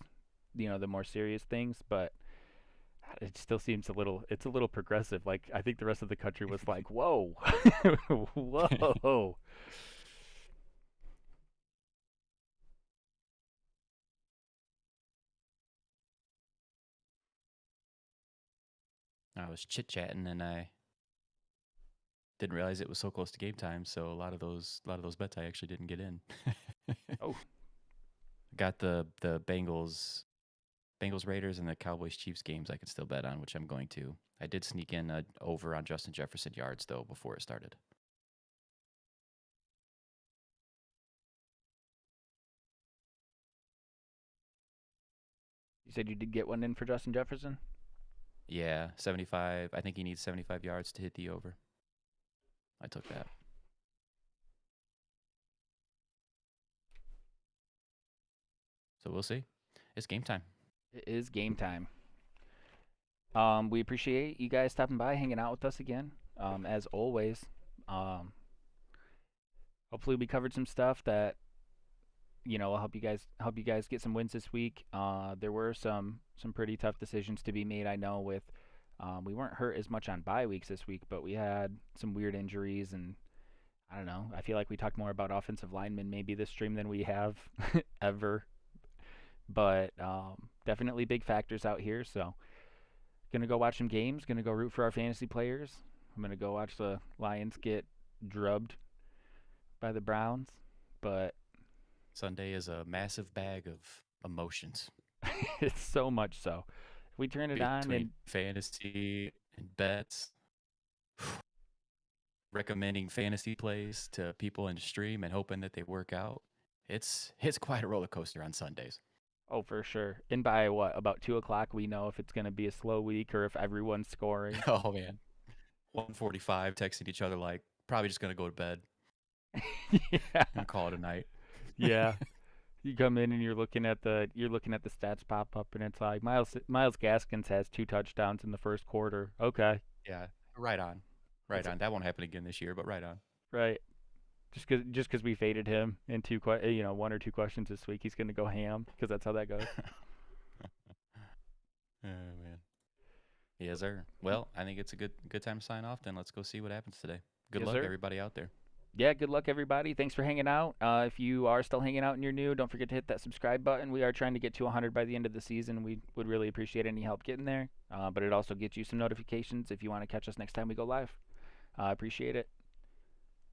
S2: the more serious things, but it still seems it's a little progressive. Like I think the rest of the country was like, "Whoa, whoa."
S3: I was chit chatting and I didn't realize it was so close to game time. So a lot of those bets I actually didn't get in.
S2: Oh,
S3: Got the Bengals Raiders and the Cowboys Chiefs games I could still bet on, which I'm going to. I did sneak in a over on Justin Jefferson yards though before it started.
S2: you said you did get one in for Justin Jefferson?
S3: Yeah, 75. I think he needs 75 yards to hit the over. I took that. So we'll see. It's game time.
S2: It is game time. We appreciate you guys stopping by, hanging out with us again. As always. Hopefully we covered some stuff that will help you guys get some wins this week. There were some pretty tough decisions to be made. I know with we weren't hurt as much on bye weeks this week, but we had some weird injuries and I don't know. I feel like we talked more about offensive linemen maybe this stream than we have ever. But definitely big factors out here. So gonna go watch some games. Gonna go root for our fantasy players. I'm gonna go watch the Lions get drubbed by the Browns. But
S3: Sunday is a massive bag of emotions
S2: it's so much so. If we turn it on
S3: between
S2: and
S3: fantasy and bets, recommending fantasy plays to people in the stream and hoping that they work out. It's quite a roller coaster on Sundays.
S2: oh for sure. And by what about 2 o'clock we know if it's gonna be a slow week or if everyone's scoring.
S3: Oh man, 1:45 texting each other like probably just gonna go to bed
S2: Yeah.
S3: and call it a night.
S2: Yeah. You come in and you're looking at the stats pop up and it's like Miles Gaskins has 2 touchdowns in the first quarter. Okay.
S3: Yeah, right on, right
S2: That's
S3: on. That won't happen again this year, but right on.
S2: right. Just cuz we faded him in one or two questions this week, he's going to go ham because that's how that goes.
S3: Oh man. Yes, sir. Well, I think it's a good time to sign off. Then let's go see what happens today. Good
S2: Yes,
S3: luck,
S2: sir.
S3: everybody out there.
S2: Yeah, good luck everybody. Thanks for hanging out. If you are still hanging out and you're new, don't forget to hit that subscribe button. We are trying to get to 100 by the end of the season. We would really appreciate any help getting there. But it also gets you some notifications if you want to catch us next time we go live. Appreciate it.